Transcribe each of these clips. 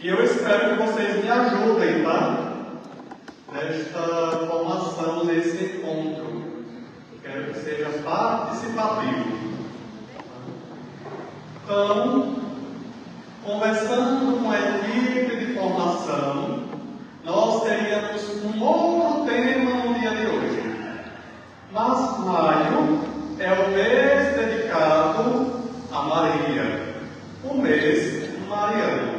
E eu espero que vocês me ajudem, tá? Nesta formação, nesse encontro. Quero que seja participativo. Então, conversando com a equipe de formação, nós teríamos um outro tema no dia de hoje. Mas maio é o mês dedicado a Maria, o mês mariano.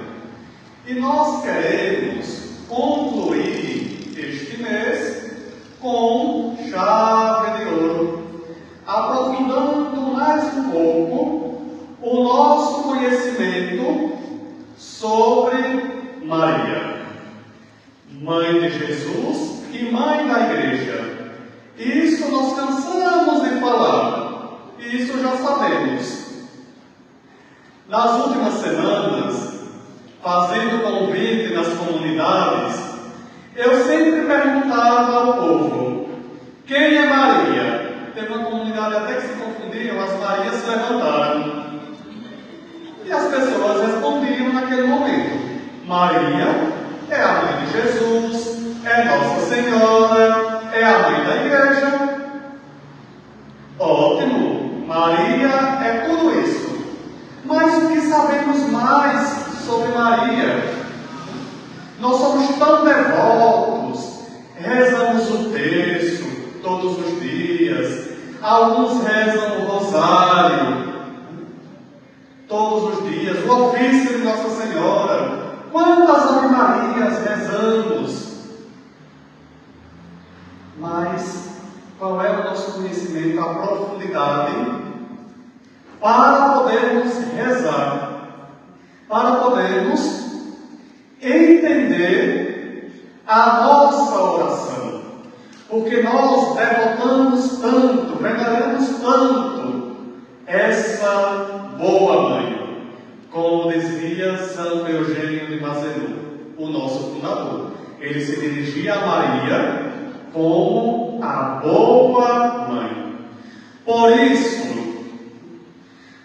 E nós queremos concluir este mês com chave de ouro, aprofundando mais um pouco o nosso conhecimento sobre Maria, mãe de Jesus e mãe da igreja. Isso nós cansamos de falar, isso já sabemos. Nas últimas semanas, fazendo convite nas comunidades, eu sempre perguntava ao povo: quem é Maria? Teve uma comunidade até que se confundiam, as Marias se levantaram. E as pessoas respondiam naquele momento: Maria é a mãe de Jesus, é Nossa Senhora, é a mãe da igreja. Ótimo, Maria é tudo isso. Mas o que sabemos mais sobre Maria? Nós somos tão devotos, rezamos o terço todos os dias, alguns rezam o rosário todos os dias, o ofício de Nossa Senhora. Quantas Ave Marias rezamos? Mas qual é o nosso conhecimento, a profundidade para podermos rezar, para podermos entender a nossa oração? Porque nós devotamos tanto, veneramos tanto essa boa mãe, como dizia São Eugênio de Mazenot, o nosso fundador. Ele se dirigia a Maria como a boa mãe. Por isso,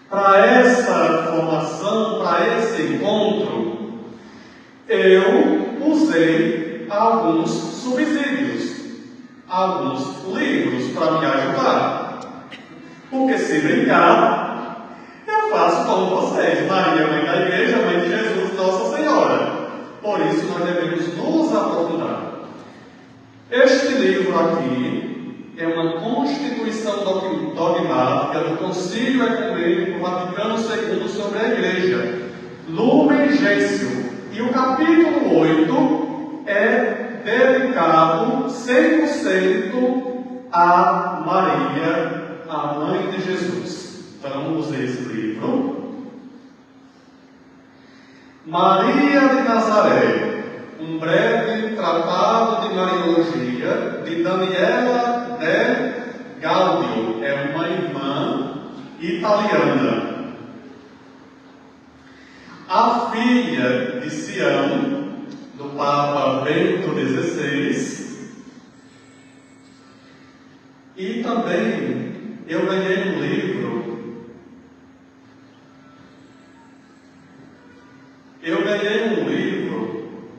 para essa formação, para esse encontro, eu usei alguns subsídios, alguns livros para me ajudar. Porque se brincar, eu faço como vocês: Maria, mãe da igreja, mãe de Jesus, Nossa Senhora. Por isso nós devemos nos aprofundar. Este livro aqui é uma constituição dogmática do Concílio Ecumênico Vaticano II sobre a Igreja, Lumen Gentium, e o capítulo 8 é dedicado 100% a Maria, a mãe de Jesus. Então, usei esse livro. Maria de Nazaré, um breve tratado de Mariologia, de Daniela de Gaudio, é uma irmã italiana. A filha de Sião, do Papa Bento XVI. E também eu ganhei um livro.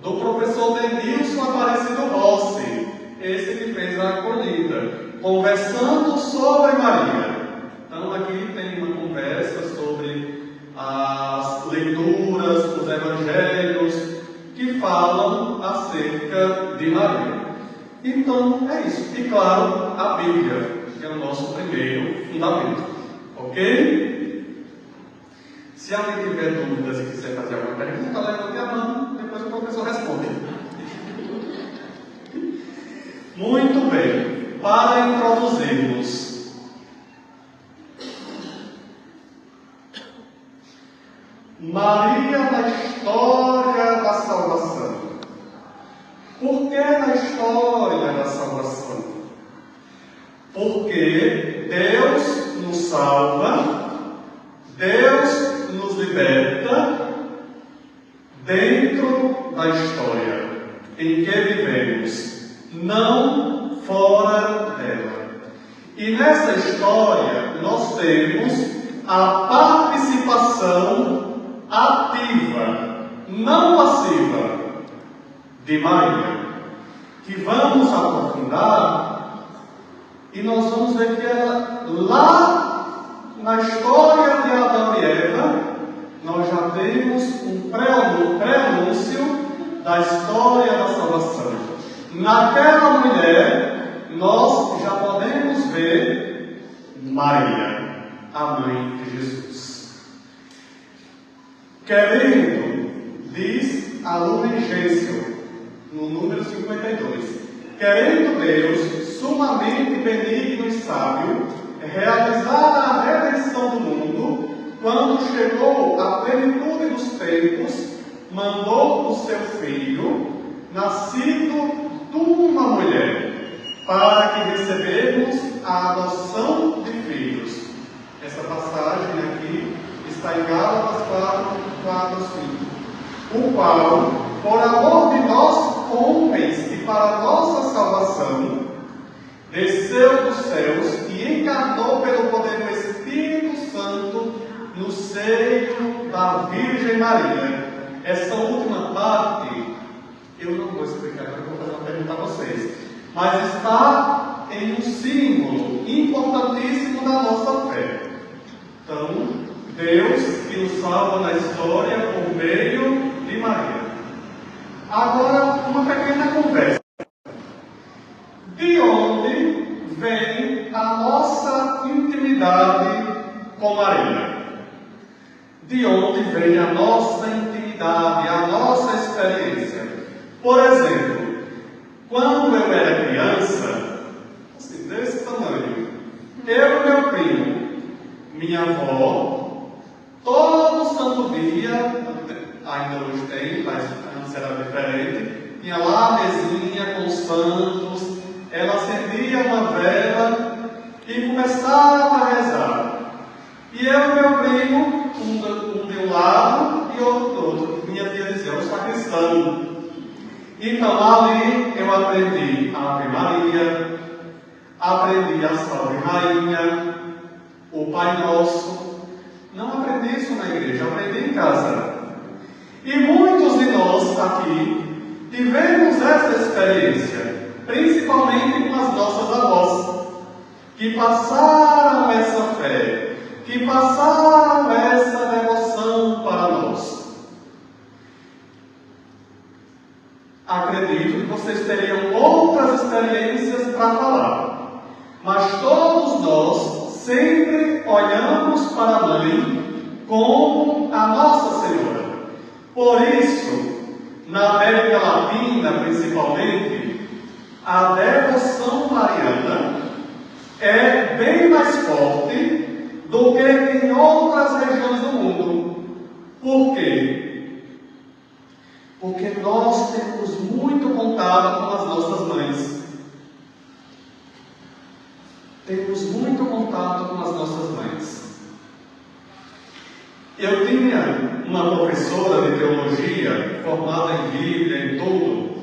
Do professor Denilson Aparecido Rossi, esse que fez a acolhida, conversando sobre Maria. Então aqui tem uma conversa sobre as leituras, os evangelhos que falam acerca de Maria. Então é isso. E claro, a Bíblia, que é o nosso primeiro fundamento. Ok? Se alguém tiver dúvidas e quiser fazer alguma pergunta, levante a mão, depois o professor responde. Muito bem. Para introduzirmos, Maria na história da salvação. Por que na história da salvação? Porque Deus nos salva, Deus nos liberta dentro da história em que vivemos, não fora dela. E nessa história nós temos a participação ativa não passiva de Maria, que vamos aprofundar, e nós vamos ver que ela, lá na história de Adão e Eva, nós já temos um pré-anúncio da história da salvação. Naquela mulher, nós já podemos ver Maria, a mãe de Jesus. Querendo, diz a Lumen Gentium, no número 52, querendo Deus, sumamente benigno e sábio, realizar a redenção do mundo, quando chegou a plenitude dos tempos, mandou o seu Filho, nascido de uma mulher, para que recebemos a adoção de filhos. Essa passagem aqui está em Gálatas 4, 5. O qual, por amor de nós homens e para nossa salvação, desceu dos céus e encarnou pelo poder do Espírito Santo no seio da Virgem Maria. Essa última parte, eu não vou explicar, eu vou fazer uma pergunta a vocês, mas está em um símbolo importantíssimo da nossa fé. Então, Deus que nos salva na história por meio de Maria. Agora, uma pequena conversa. De onde vem a nossa intimidade com Maria? De onde vem a nossa intimidade, a nossa experiência? Por exemplo, quando eu era criança, assim, desse tamanho, eu e meu primo, minha avó, todo santo dia, ainda hoje tem, mas antes era diferente, tinha lá a mesinha com os santos, ela acendia uma vela e começava a rezar. E eu e meu primo, um de um lado e outro do outro. Minha tia dizia, eu sou cristão. Então ali eu aprendi a Ave Maria, aprendi a Salve Rainha, o Pai Nosso. Não aprendi isso na igreja, aprendi em casa. E muitos de nós aqui tivemos essa experiência, principalmente com as nossas avós, que passaram essa fé, que passaram essa devoção para nós. Acredito que vocês teriam outras experiências para falar, mas todos nós sempre olhamos para a mãe como a Nossa Senhora. Por isso, na América Latina principalmente, a devoção mariana é bem mais forte do que em outras regiões do mundo. Por quê? Porque nós temos muito contato com as nossas mães. Temos muito contato com as nossas mães. Eu tinha uma professora de teologia, formada em Bíblia, em tudo.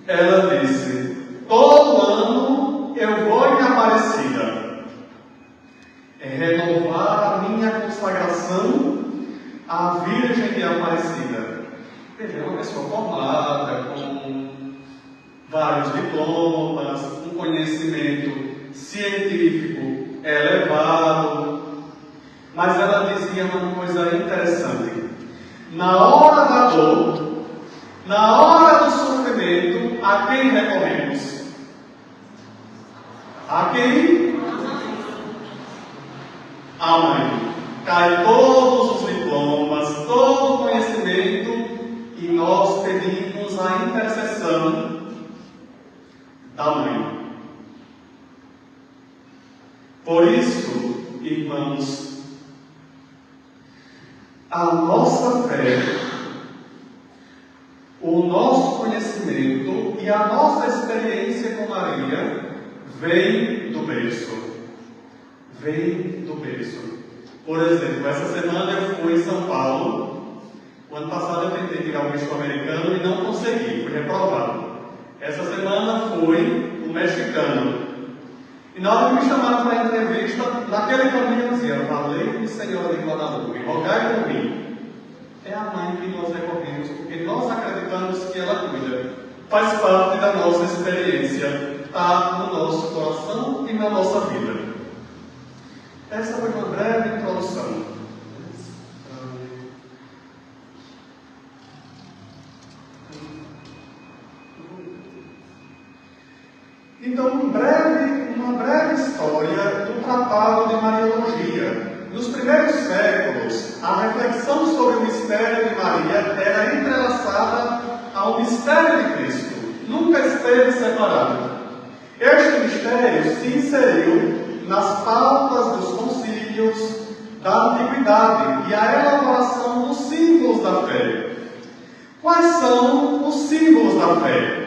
Ela disse, todo ano eu vou em Aparecida. É renovar a minha consagração à Virgem de Aparecida. Ele é uma pessoa formada, com vários diplomas, um conhecimento científico elevado. Mas ela dizia uma coisa interessante. Na hora da dor, na hora do sofrimento, a quem recorremos? A quem? A mãe. Cai todos os diplomas, todo o conhecimento, e nós pedimos a intercessão da mãe. Por isso, irmãos, a nossa fé, o nosso conhecimento e a nossa experiência com Maria vem do berço. Vem do berço. Por exemplo, essa semana eu fui em São Paulo. O ano passado eu tentei tirar o visto americano e não consegui, fui reprovado. Essa semana fui o mexicano. E na hora que me chamaram para a entrevista, naquele caminho eu dizia, valei-me, Senhora de Guadalupe, rogai por mim. É a mãe que nós recorremos faz parte da nossa experiência, está no nosso coração e na nossa vida. Essa foi uma breve introdução. Então, uma breve história do Tratado de Mariologia. Nos primeiros séculos, a reflexão sobre o mistério de Maria era entrelaçada ao mistério de Cristo. Nunca esteve separado. Este mistério se inseriu nas pautas dos concílios da antiguidade e a elaboração dos símbolos da fé. Quais são os símbolos da fé?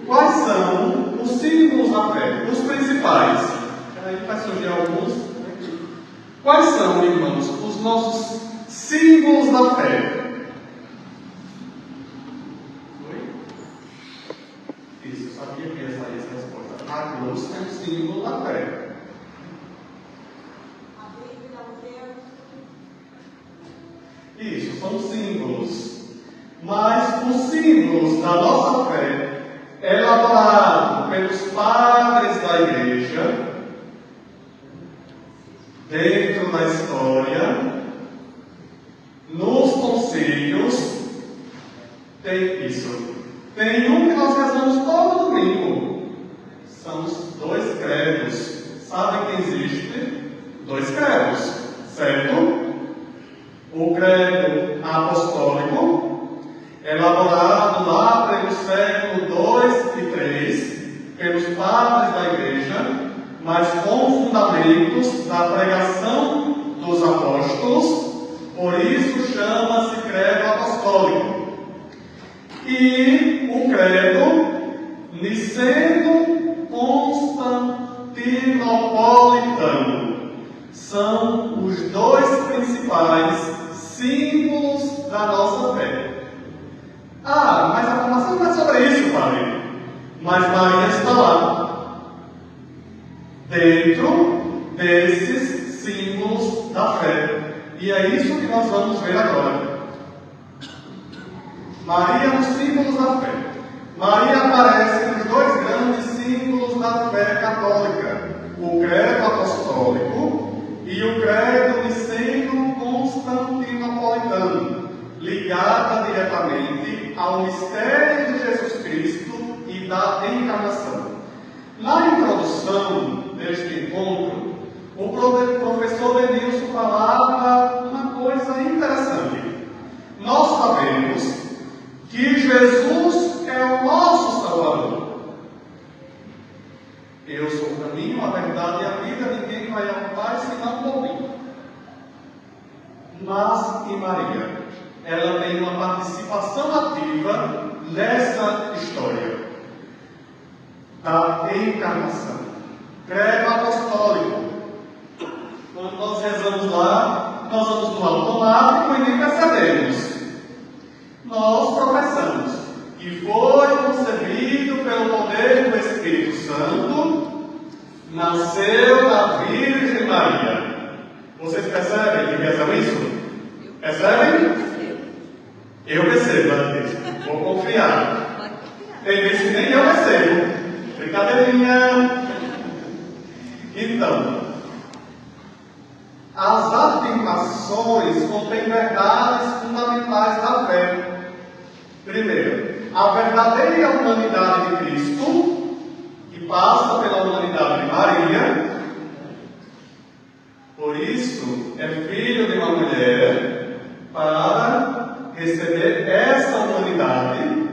Quais são os símbolos da fé? Os principais. Aí vai surgir alguns. Quais são, irmãos, os nossos símbolos da fé? Oi? Isso, eu sabia que ia sair essa resposta. A cruz é um símbolo da fé. Isso, são símbolos. Mas os símbolos da nossa fé, elaborado pelos padres da igreja, dentro da história, nos concílios, tem isso. Tem um que nós rezamos todo domingo. São os 2 credos. Sabem que existe 2 credos, certo? O credo apostólico, elaborado lá pelo século 2 e 3, pelos padres da igreja, mas com fundamentos da pregação dos apóstolos, por isso chama-se credo apostólico. E o credo niceno-constantinopolitano são os 2 principais símbolos da nossa fé. Ah, mas a formação não é sobre isso, padre. Mas Maria está lá, dentro desses símbolos da fé. E é isso que nós vamos ver agora. Maria nos símbolos da fé. Maria aparece nos 2 grandes símbolos da fé católica: o credo apostólico e o credo niceno-constantinopolitano, ligada diretamente ao mistério de Jesus Cristo e da encarnação. Na introdução deste encontro, o professor Denilson falava uma coisa interessante. Nós sabemos que Jesus é o nosso Salvador. Eu sou o caminho, a verdade e a vida, ninguém vai ao Pai senão por mim. Mas em Maria, ela tem uma participação ativa nessa história da encarnação. Credo apostólico. Quando nós rezamos lá, nós vamos no automático e nem percebemos. Nós professamos que foi concebido pelo poder do Espírito Santo, nasceu da Virgem Maria. Vocês percebem que rezam isso? Percebem? Eu percebo, vou confiar. Tem vezes que nem eu percebo. Brincadeirinha. Então, as afirmações contêm verdades fundamentais da fé. Primeiro, a verdadeira humanidade de Cristo, que passa pela humanidade de Maria. Por isso, é filho de uma mulher para receber essa humanidade.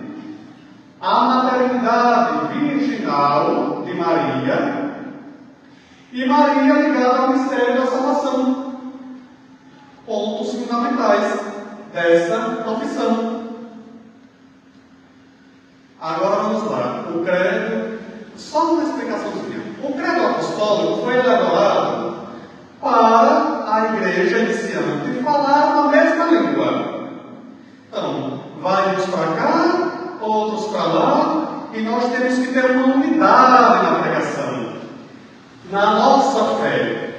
A maternidade virginal de Maria e Maria ligada ao mistério da salvação. Pontos fundamentais dessa profissão. Agora vamos lá. O credo, só uma explicaçãozinha. O credo apostólico foi elaborado para a igreja iniciante falar na mesma língua. Então, vai uns para cá, outros para lá, e nós temos que ter uma unidade na pregação, na nossa fé.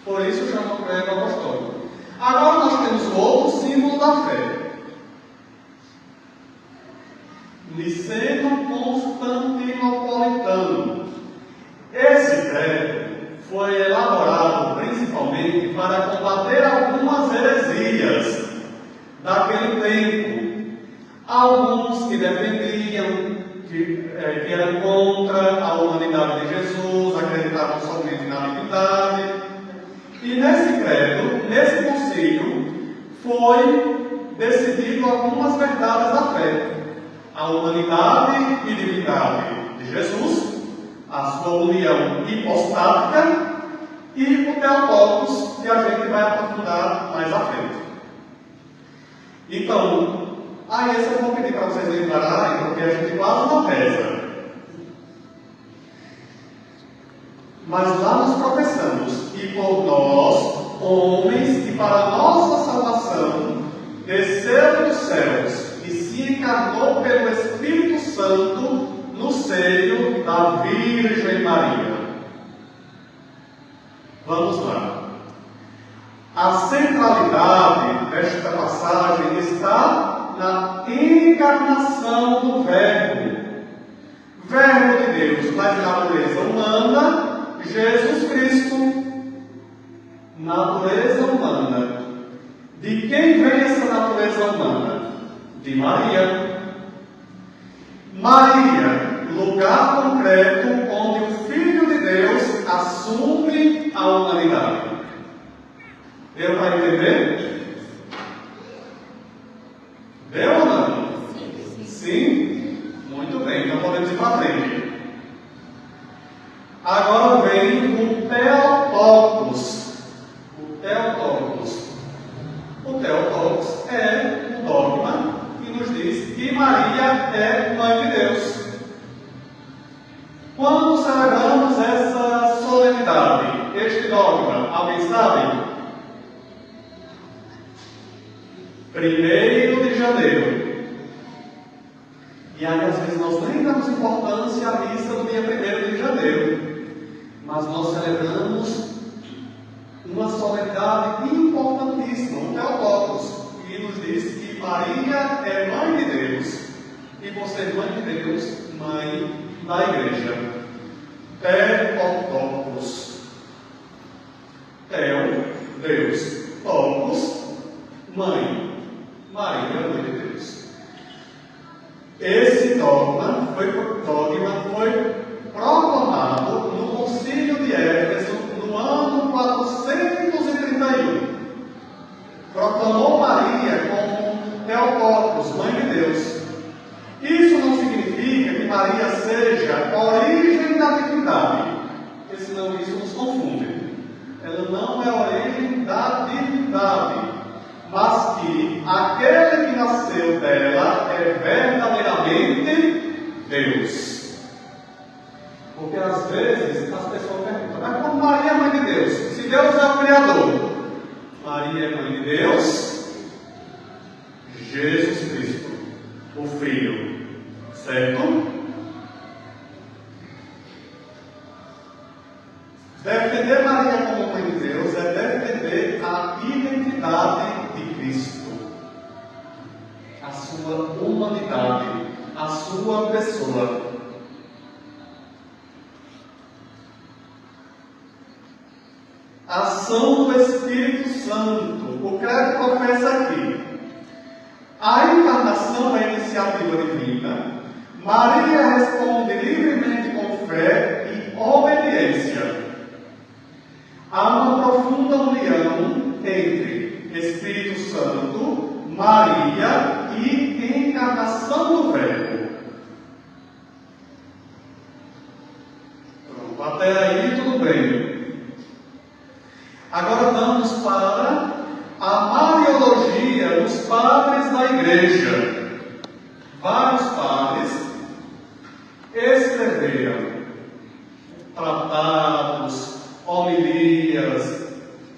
Por isso chama o credo apostólico. Agora nós temos o outro símbolo da fé. para combater algumas heresias daquele tempo. Alguns que defendiam que eram contra a humanidade de Jesus, acreditavam somente na divindade. E nesse credo, nesse concílio, foi decidido algumas verdades da fé. A humanidade e divindade de Jesus, a sua união hipostática e o Theotokos, que a gente vai aprofundar mais à frente. Então, esse eu vou pedir para vocês lembrarem, porque a gente quase não pesa. Mas lá nós professamos que por nós, homens, e para nossa salvação, desceu dos céus e se encarnou pelo Espírito Santo no seio da Virgem Maria. Vamos lá. A centralidade desta passagem está na encarnação do Verbo. Verbo de Deus, mas de natureza humana, Jesus Cristo, natureza humana. De quem vem essa natureza humana? De Maria. Maria, lugar concreto onde o Filho de Deus assume a humanidade. Deu para entender? Deu ou não? Sim? Muito bem, então podemos ir para frente. Agora vem o Theotokos. O Theotokos. O Theotokos é o dogma que nos diz que Maria é mãe de Deus. Quando celebramos essa solenidade, este dogma, alguém sabe? 1º de janeiro. E aí, às vezes, nós nem damos importância à missa do dia 1º de janeiro. Mas nós celebramos uma solenidade importantíssima, o Theotokos, que nos diz que Maria é mãe de Deus. E por ser mãe de Deus, mãe da Igreja. Theotokos. Theo, Deus. Tokos, mãe. Maria, mãe de Deus. Esse dogma foi proclamado no Concílio de Éfeso no ano 431. Proclamou Maria como Theotokos, mãe de Deus. Isso não significa que Maria seja a origem da divindade, porque senão isso nos confunde. Ela não é a origem da divindade, mas que aquele que nasceu dela é verdadeiramente Deus. Porque às vezes as pessoas perguntam, mas como Maria é mãe de Deus? Se Deus é o Criador, Maria é mãe de Deus, Jesus Cristo, o Filho, certo? Defender Maria como mãe de Deus é defender a identidade de Cristo, a sua humanidade, a sua pessoa. Ação do Espírito Santo. O credo professa aqui: a encarnação é iniciativa divina. Maria responde livremente com fé e obediência. Há uma profunda união entre Espírito Santo, Maria e encarnação do Verbo. Pronto, até aí tudo bem. Agora vamos para a Mariologia dos padres da Igreja. Vários padres escreveram tratados, homilias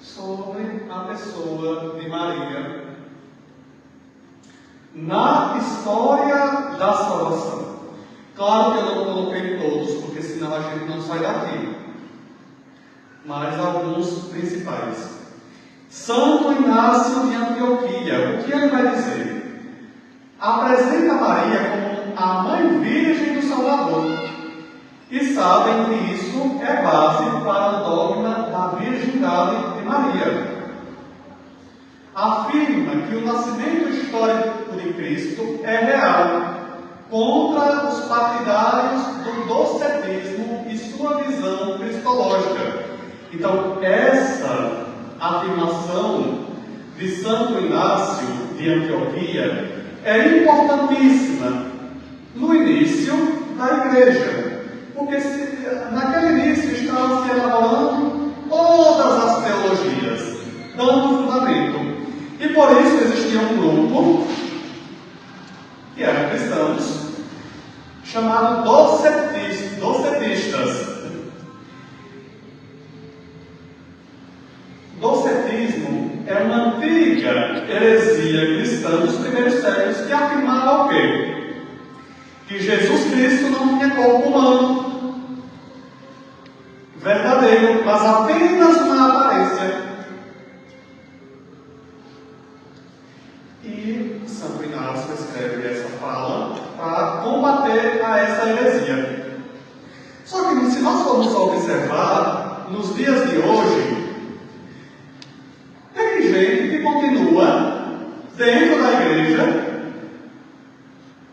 sobre a pessoa de Maria na história da salvação. Claro que eu não coloquei todos, porque senão a gente não sai daqui. Mas alguns principais. Santo Inácio de Antioquia, o que ele vai dizer? Apresenta Maria como a mãe virgem do Salvador. E sabem que isso é base para o dogma da virgindade de Maria. Afirma que o nascimento histórico de Cristo é real, contra os partidários do docetismo e sua visão cristológica. Então, essa afirmação de Santo Inácio de Antioquia é importantíssima no início da igreja, porque naquele início estavam se elaborando todas as teologias, dando fundamento. E por isso existia um grupo, que eram cristãos, chamado docetistas. Docetismo é uma antiga heresia cristã dos primeiros séculos que afirmava o quê? Que Jesus Cristo não tinha corpo humano verdadeiro, mas apenas uma aparência. E Santo Inácio escreve essa fala para combater a essa heresia. Só que se nós formos observar, nos dias de hoje, tem gente que continua dentro da igreja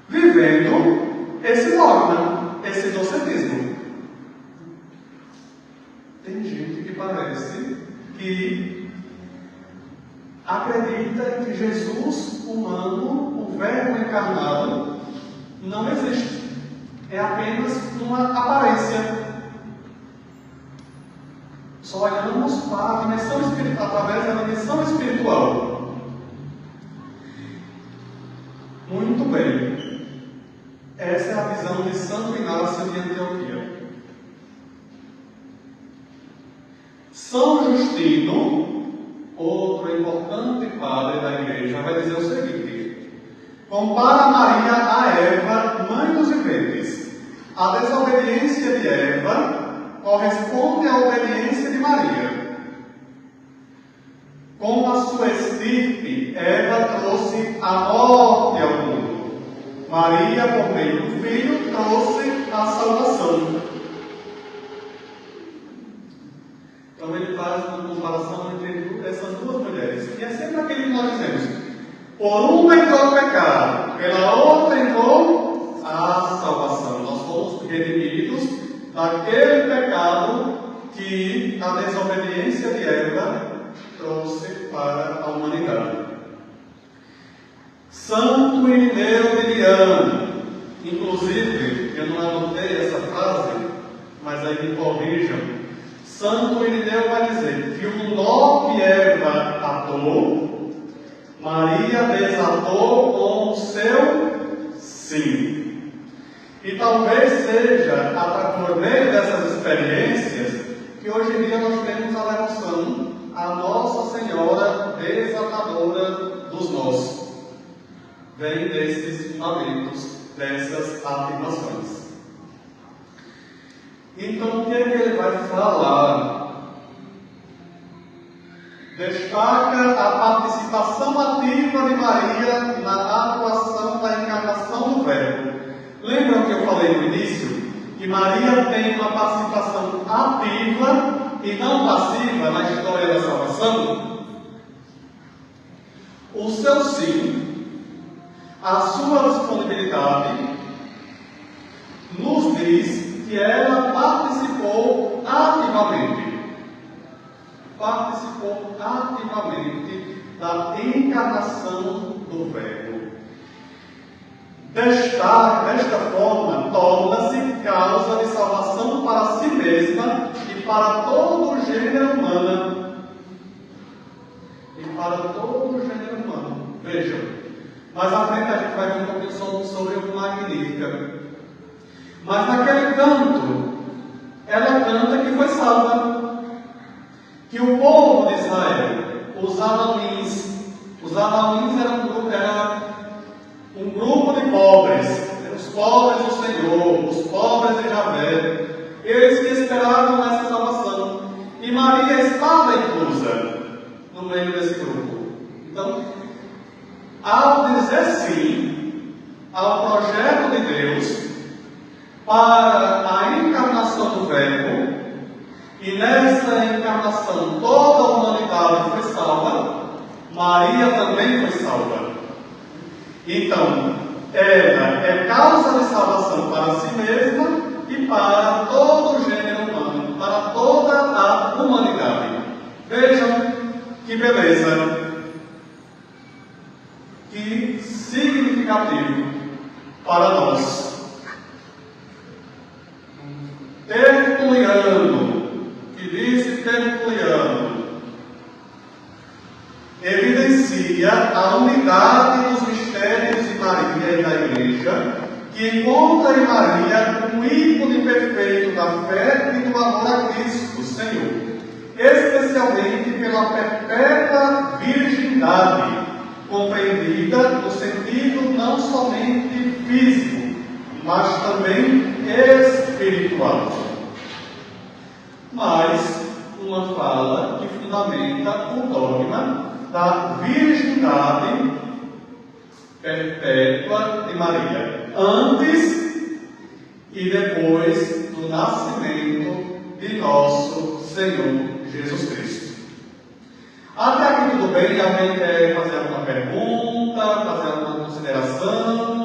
vivendo esse dogma, esse docetismo. Tem gente que parece que acredita que Jesus humano, o Verbo encarnado, não existe. É apenas uma aparência. Só olhamos para a dimensão espiritual, através da dimensão espiritual. Muito bem. Essa é a visão de Santo Inácio de Antioquia. São Justino, outro importante padre da igreja, vai dizer o seguinte: compara Maria a Eva, mãe dos viventes. A desobediência de Eva corresponde à obediência de Maria. Com a sua estirpe, Eva trouxe a morte ao mundo. Maria, por meio do Filho, trouxe a salvação. Então ele faz uma comparação entre essas duas mulheres. E é sempre aquele que nós dizemos: por uma entrou o pecado, pela outra entrou a salvação. Nós fomos redimidos daquele pecado que a desobediência de Eva trouxe para a humanidade. Santo Irineu de Lyon, inclusive, eu não anotei essa frase, mas aí me corrijam. Santo Irineu vai dizer que o nó que Eva atou, Maria desatou com o seu sim. E talvez seja por meio dessas experiências que hoje em dia nós temos a devoção à Nossa Senhora desatadora dos nós. Vem desses fundamentos, dessas afirmações. Então, o que é que ele vai falar? Destaca a participação ativa de Maria na atuação da encarnação do Verbo. Lembram que eu falei no início? Que Maria tem uma participação ativa e não passiva na história da salvação? O seu sim, a sua disponibilidade, nos diz que ela participou ativamente da encarnação do Verbo. Desta forma, torna-se causa de salvação para si mesma e para todo o gênero humano. Vejam, mais à frente a gente vai ver um pouquinho sobre o Magnífica. Mas naquele canto, ela canta que foi salva. Que o povo de Israel, os Anamins era um grupo de pobres, os pobres do Senhor, os pobres de Javé, eles que esperavam essa salvação. E Maria estava inclusa no meio desse grupo. Então, ao dizer sim ao projeto de Deus para a encarnação do Verbo e nessa encarnação toda a humanidade foi salva, Maria também foi salva. Então, ela é causa de salvação para si mesma e para todo o gênero humano, para toda a humanidade. Vejam que beleza, que significativo para nós. Tertuliano, que disse Tertuliano, evidencia a unidade dos mistérios de Maria e da Igreja, que encontra em Maria um ícone perfeito da fé e do amor a Cristo, Senhor, especialmente pela perpétua virgindade, compreendida no sentido não somente físico, mas também espiritual. Mais uma fala que fundamenta o dogma da virgindade perpétua de Maria, antes e depois do nascimento de nosso Senhor Jesus Cristo. Até aqui tudo bem? Alguém quer fazer alguma pergunta, fazer alguma consideração?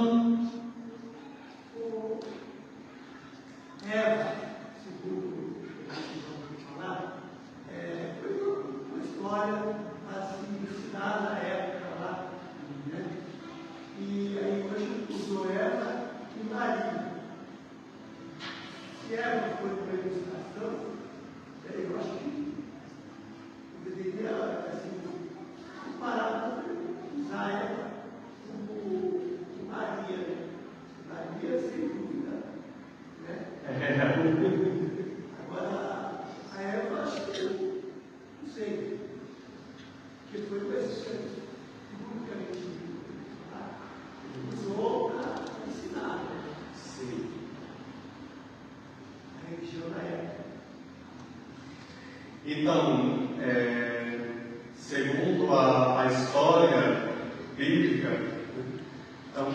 Eva, segundo vamos falar, foi uma história assim, ensinada na época lá, né? E aí hoje usou Eva e Maria. Se Eva foi uma ilustração, eu acho que eu deveria assim, comparar, usar Eva como Maria. Maria, sem dúvida. Agora, a Eva, acho que eu não sei, que foi uma exceção, nunca usou para ensinar. Sim. A religião da época. Então, segundo a história bíblica, então,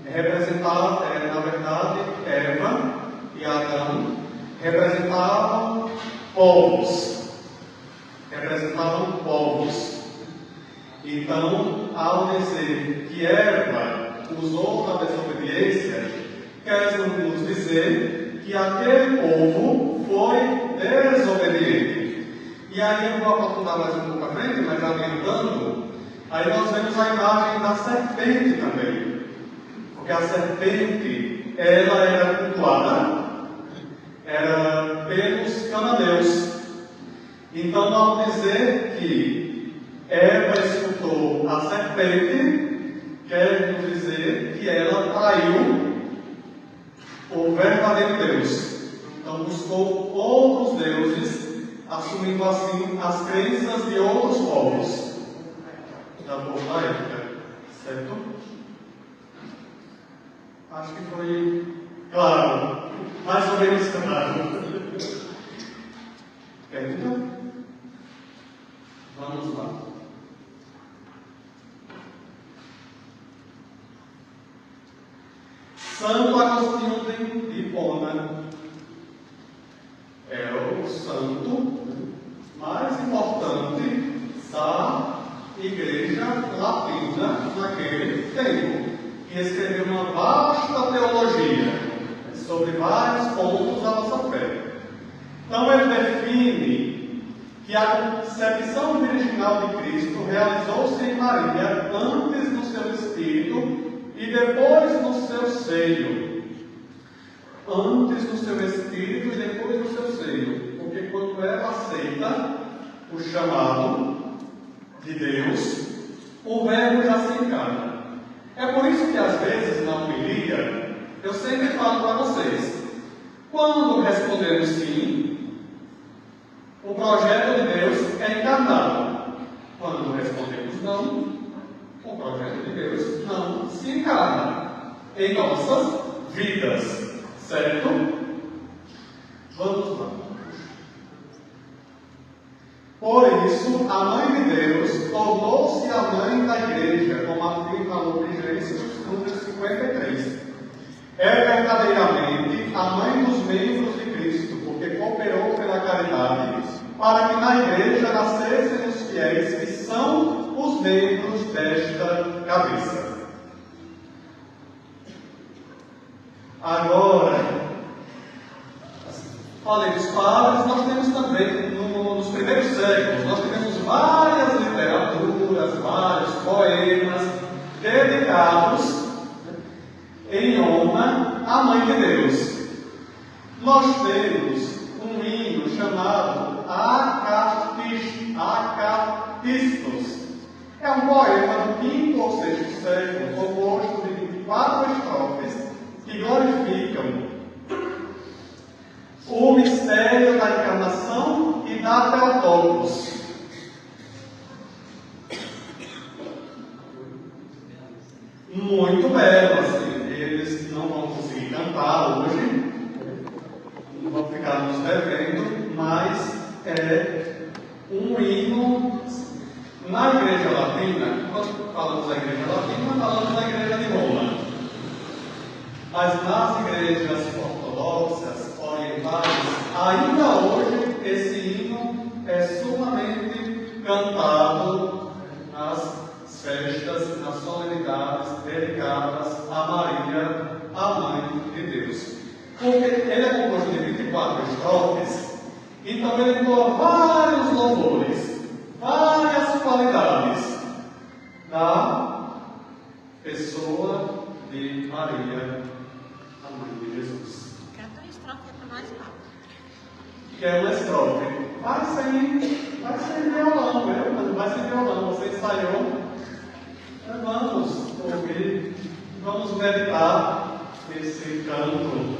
representava, na verdade, Eva e Adão representavam povos. Então, ao dizer que Eva usou da desobediência, quer nos dizer que aquele povo foi desobediente. E aí eu vou aprofundar mais um pouco à frente, mas adiantando, aí nós vemos a imagem da serpente também. Porque a serpente, ela era cultuada, era pelos cananeus. Então, ao dizer que Eva escutou a serpente, quer nos dizer que ela traiu o verdadeiro Deus. Então, buscou outros deuses, assumindo assim as crenças de outros povos da boa época. Certo? Acho que foi claro, mais ou menos claro. Pergunta? Vamos lá. Santo Agostinho de Hipona é o santo mais importante da Igreja Latina naquele tempo, que escreveu uma vasta teologia sobre vários pontos da nossa fé. Então ele define que a concepção virginal de Cristo realizou-se em Maria antes no seu espírito e depois no seu seio. Antes no seu espírito e depois no seu seio. Porque quando ela aceita o chamado de Deus, o verbo já se encarna. É por isso que às vezes na homilia eu sempre falo para vocês, quando respondemos sim, o projeto de Deus é encarnado. Quando respondemos não, o projeto de Deus não se encarna em nossas vidas. Certo? Vamos lá. Por isso, a Mãe de Deus tornou-se a Mãe da Igreja, como afirma o Gênesis, número 53. É verdadeiramente a Mãe dos membros de Cristo, porque cooperou pela caridade na igreja nascessem os fiéis que são os membros desta cabeça. Agora, falei dos padres, nós temos também, nos primeiros séculos, nós tivemos várias literaturas, vários poemas dedicados em honra à Mãe de Deus. Nós temos um hino chamado Acatistos. É um poema do 5º ou 6º século, composto de 24 estrofes que glorificam o mistério da encarnação e da Theotokos. Muito belo, assim. Eles não vão conseguir cantar hoje, não vão ficar nos devendo, mas é um hino na Igreja Latina. Quando falamos da Igreja Latina, falamos da Igreja de Roma. Mas nas igrejas ortodoxas, orientais, ainda hoje esse hino é sumamente cantado nas festas, nas solenidades dedicadas a Maria, a Mãe de Deus. Porque ele é composto de 24 estrofes, então ele doa vários louvores, várias qualidades da pessoa de Maria, a Mãe de Jesus. Canta uma estrofe para nós, Paulo. Que é uma estrofe. Vai sem violão, né? Vai sem violão. Você ensaiou. Vamos ouvir, vamos meditar esse canto.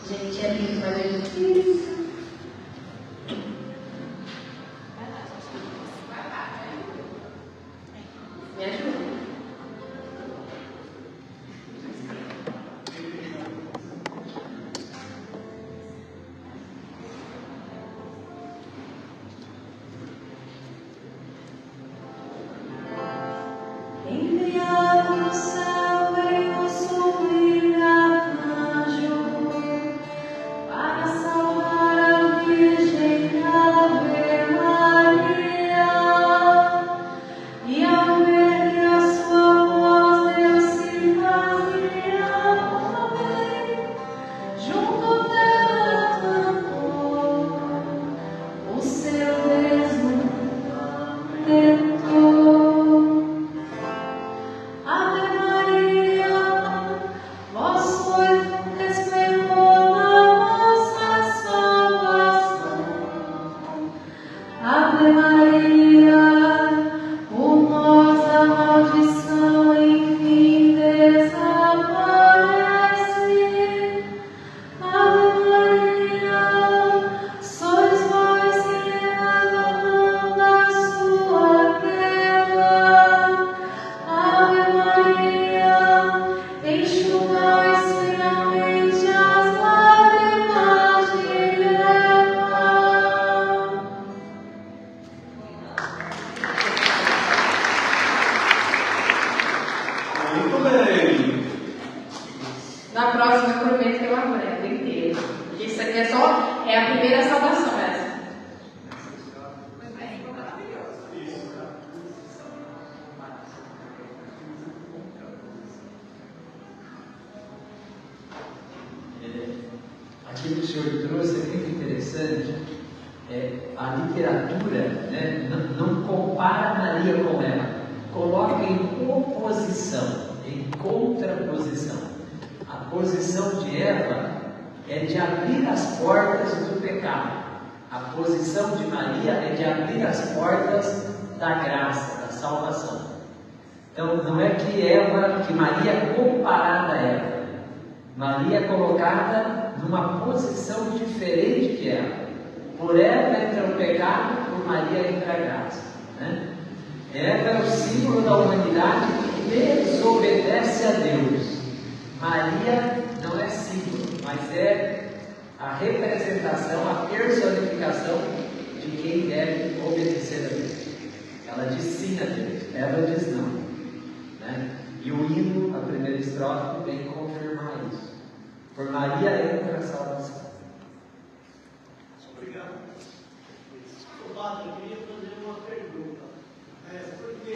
Gente, é lindo, mas é difícil. Me ajuda. Enviado do céu em nosso anjo para salvar a Virgem Ave Maria, e ao ver que a sua voz Deus se fazia ouvir, junto dela cantou o seu desnudo. Ave Maria, vós sois esplendor na vossa salvação. Ave Maria, por nós a maldição enfim desaparece. Ave Maria, sois vós que leva a mão da sua queda. Ave Maria, enxugai finalmente as lágrimas de Eva. Muito bem. Na próxima eu prometo que eu aprendo inteiro. Porque isso aqui é a primeira salvação essa. Aquilo que o senhor trouxe é muito interessante. A literatura, né, não compara Maria com ela, coloca em oposição, em contraposição. A posição de Eva é de abrir as portas do pecado. A posição de Maria é de abrir as portas da graça, da salvação. Então não é que Maria é comparada a Eva. Maria é colocada numa posição diferente de Eva. Por Eva entra o pecado, por Maria entra a graça, né? Eva é o símbolo da humanidade que desobedece a Deus. Maria não é símbolo, mas é a representação, a personificação de quem deve obedecer a Deus. Ela diz sim a Deus, Eva diz não. Né? E o hino, a primeira estrofe, vem confirmar isso. Por Maria entra a salvação. Obrigado. Padre, eu queria fazer uma pergunta. Porque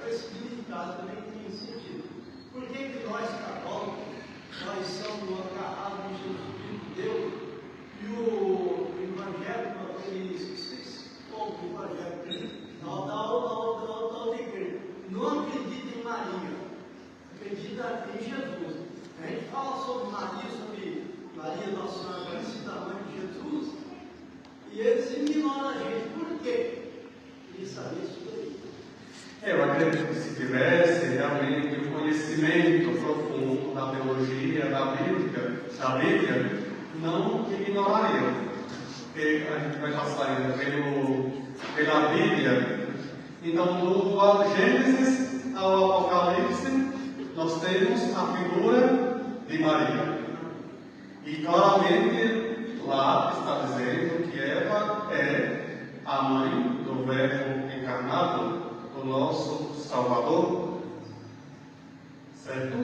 com esse significado também tem sentido. Por que nós católicos, nós somos agarrados em Jesus de Deus e o evangélico, esses povos evangélicos, da igreja, não acredita em Maria, acredita em Jesus. A gente fala sobre Maria, Nossa Senhora Aparecida, a mãe de Jesus, e eles ignoram a gente. Por quê? Queria saber isso daí. Eu acredito que se tivesse realmente o conhecimento profundo da teologia, da Bíblia, não ignoraria. Porque a gente vai passar ainda pela Bíblia. Então, do Gênesis ao Apocalipse, nós temos a figura de Maria. E claramente lá está dizendo que Eva é a mãe do Verbo encarnado, o nosso Salvador. Certo?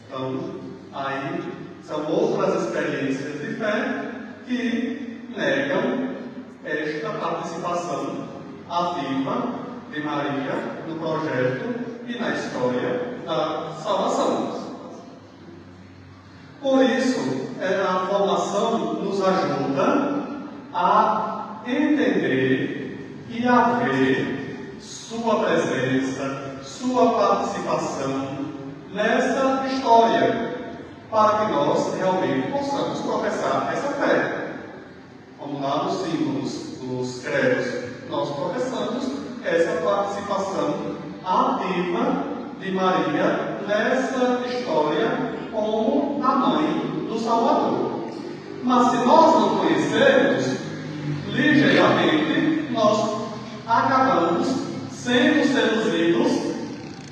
Então, aí são outras experiências de fé que negam esta participação ativa de Maria no projeto e na história da salvação. Por isso, a formação nos ajuda a entender e a ver sua presença, sua participação nessa história, para que nós realmente possamos professar essa fé. Como lá nos símbolos, nos credos, nós professamos essa participação ativa de Maria nessa história como a mãe do Salvador. Mas se nós não conhecermos, ligeiramente nós acabamos sendo seduzidos,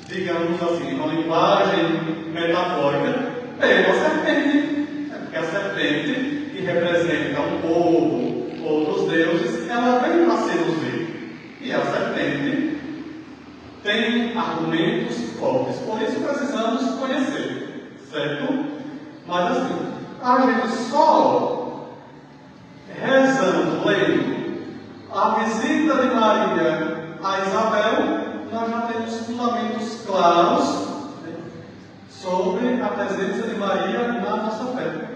digamos assim, uma linguagem metafórica, pela serpente. Porque a serpente, que representa um povo, outros deuses, ela vem para seduzir. E a serpente tem argumentos fortes. Por isso precisamos conhecer, certo? Mas assim, a gente só rezando, lendo a visita de Maria a Isabel, nós já temos fundamentos claros sobre a presença de Maria na nossa fé.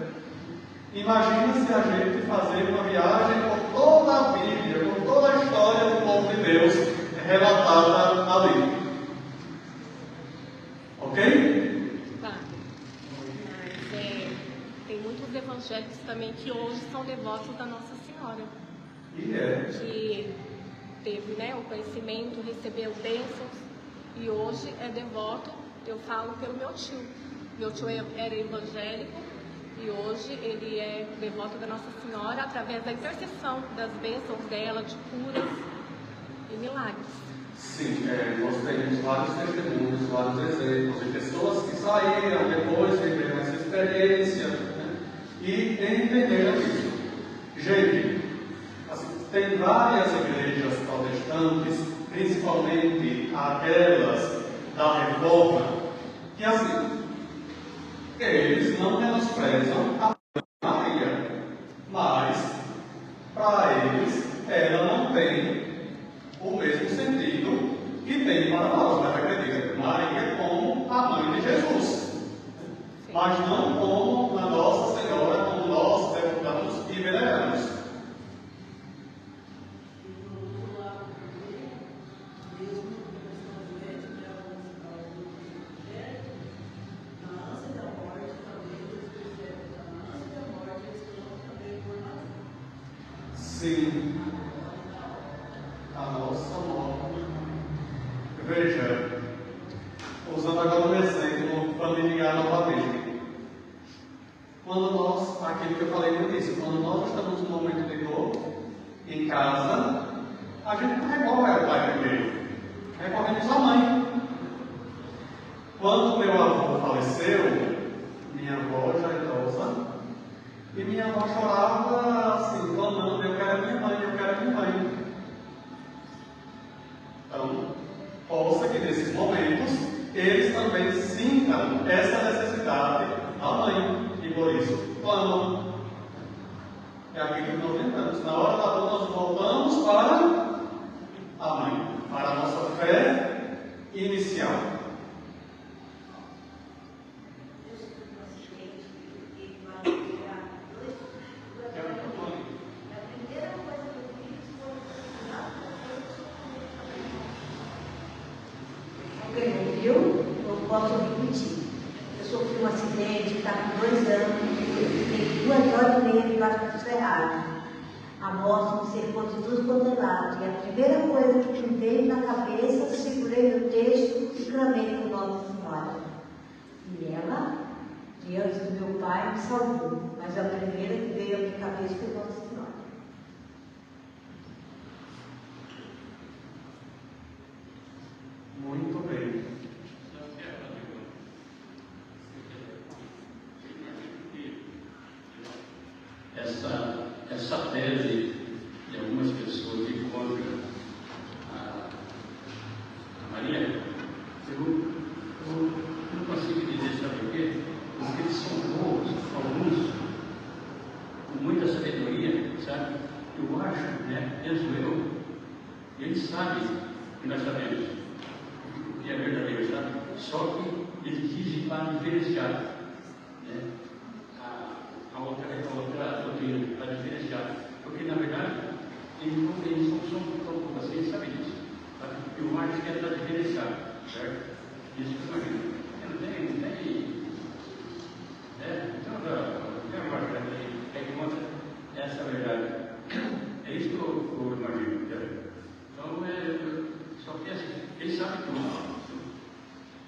Imagina se a gente fazer uma viagem por toda a Bíblia, por toda a história do povo de Deus relatada ali. Ok? Tá. Mas tem muitos evangélicos também que hoje são devotos da Nossa Senhora. E é. Que teve, né, o conhecimento, recebeu bênçãos e hoje é devoto. Eu falo pelo meu tio. Meu tio era evangélico e hoje ele é devoto da Nossa Senhora através da intercessão das bênçãos dela, de curas e milagres. Sim, nós temos vários testemunhos, vários exemplos de pessoas que saíram depois, viveram essa experiência, né, e entenderam isso. Gente, assim, tem várias igrejas protestantes, principalmente aquelas da Reforma, que assim, eles não menosprezam a Maria, mas para eles ela não tem o mesmo sentido que tem para nós, mas acredita Maria como a mãe de Jesus, mas não como a Nossa Senhora, como nós devotamos e veneramos. Sim, a nossa morte. Veja, usando agora um exemplo familiar novamente. Quando nós, aquilo que eu falei no início, quando nós estamos num momento de dor, em casa, a gente não recorre ao pai primeiro, recorremos à mãe. Quando meu avô faleceu, minha avó já idosa, e minha avó chorava assim, clamando, eu quero minha mãe, eu quero minha mãe. Então, possa que nesses momentos eles também sintam essa necessidade da mãe, e por isso clamam. É aquilo que nós tentamos. Na hora da dor, nós voltamos para a mãe, para a nossa fé inicial. Alguém ouviu? Eu posso repetir. Eu sofri um acidente, está com 2 anos, fiquei 2 horas e meia debaixo do cerrado. A moto me cercou de tudo quanto é lado. E a primeira coisa que me veio na cabeça, segurei meu texto e clamei com Nossa Senhora. E ela, diante do meu pai, me salvou. Mas a primeira que veio à minha cabeça foi Nossa Senhora. Muito bem. Essa tese de algumas pessoas que contra a Maria, eu não consigo dizer, sabe por quê? Porque eles são poucos, alguns, com muita sabedoria, sabe? Eu acho, né, penso eu, e eles sabem que nós sabemos o que é verdadeiro, sabe? Só que eles dizem para diferenciar, né? A outra doutrina, para diferenciar. Porque, na verdade, eles não são tão assim, eles sabem disso. Sabe? Eu acho que é para diferenciar, certo? Isso que eu imagino. Não tem. Então, eu acho que é contra essa verdade. É isso que eu imagino. Certo? Então, só que assim, eles sabem tudo.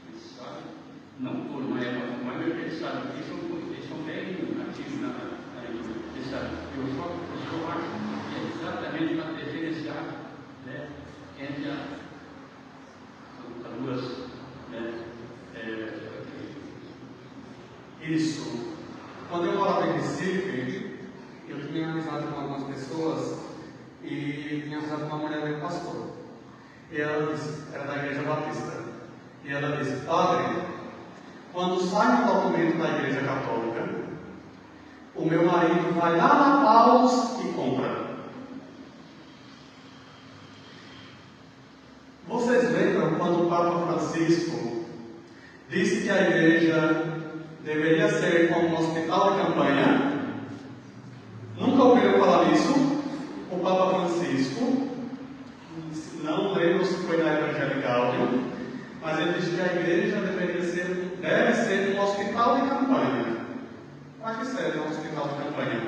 Eles sabem, não por uma época, mas eles sabem, eles são bem ativos na igreja. Eles sabem. Eu só acho que é exatamente para diferenciar, né, entre as duas, né, Isso. Quando eu morava em Recife, eu tinha amizade com algumas pessoas e tinha amizade com uma mulher meio pastora. E ela disse, era da Igreja Batista. E ela disse, padre, quando sai um documento da Igreja Católica, o meu marido vai lá na Paulus e compra. Vocês lembram quando o Papa Francisco disse que a igreja deveria ser como um hospital de campanha? Nunca ouviram falar nisso? O Papa Francisco, não lembro se foi na Evangelho Gaudium, mas ele disse que a igreja deve ser um hospital de campanha. Mas que serve um hospital de campanha?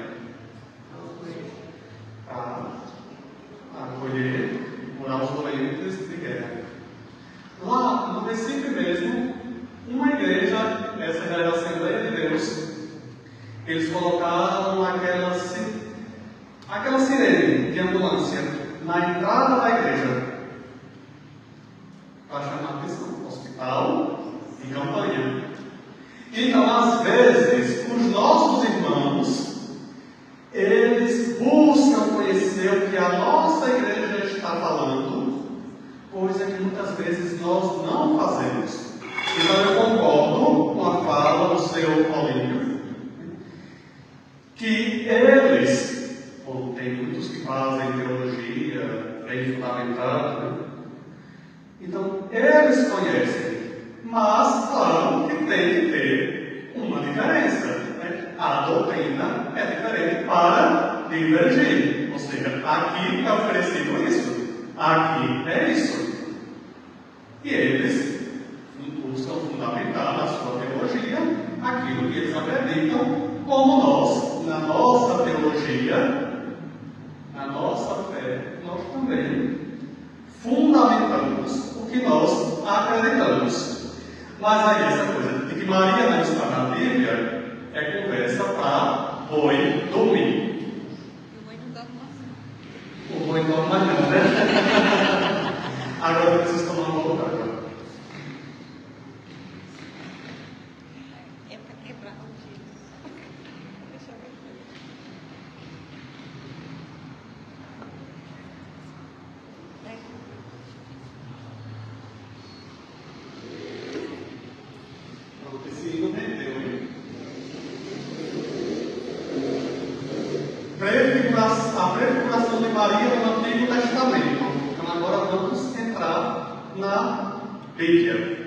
Para acolher, curar os doentes de guerra. Lá no Recife mesmo, uma igreja, essa era a Assembleia de Deus, eles colocaram aquela sirene de ambulância na entrada da igreja para chamar a atenção, hospital de campanha. Então, às vezes, os nossos irmãos, eles buscam conhecer o que a nossa igreja está falando, coisa que muitas vezes nós não fazemos. Então, eu concordo com a fala do seu Olímpio, que eles, ou tem muitos que fazem teologia bem fundamentada, né? Então, eles conhecem, mas, claro, que tem que ter uma diferença, né? A doutrina é diferente para divergir, ou seja, aqui é oferecido isso, aqui é isso. E eles buscam fundamentar na sua teologia aquilo que eles acreditam, como nós, na nossa teologia, na nossa fé, nós também fundamentamos o que nós acreditamos. Mas aí essa coisa de que Maria não está na Bíblia é conversa para boi dormir. O boi não dorme não, né? Agora eu preciso tomar uma outra água. É para quebrar o dia. Deixa eu ver. Líquia.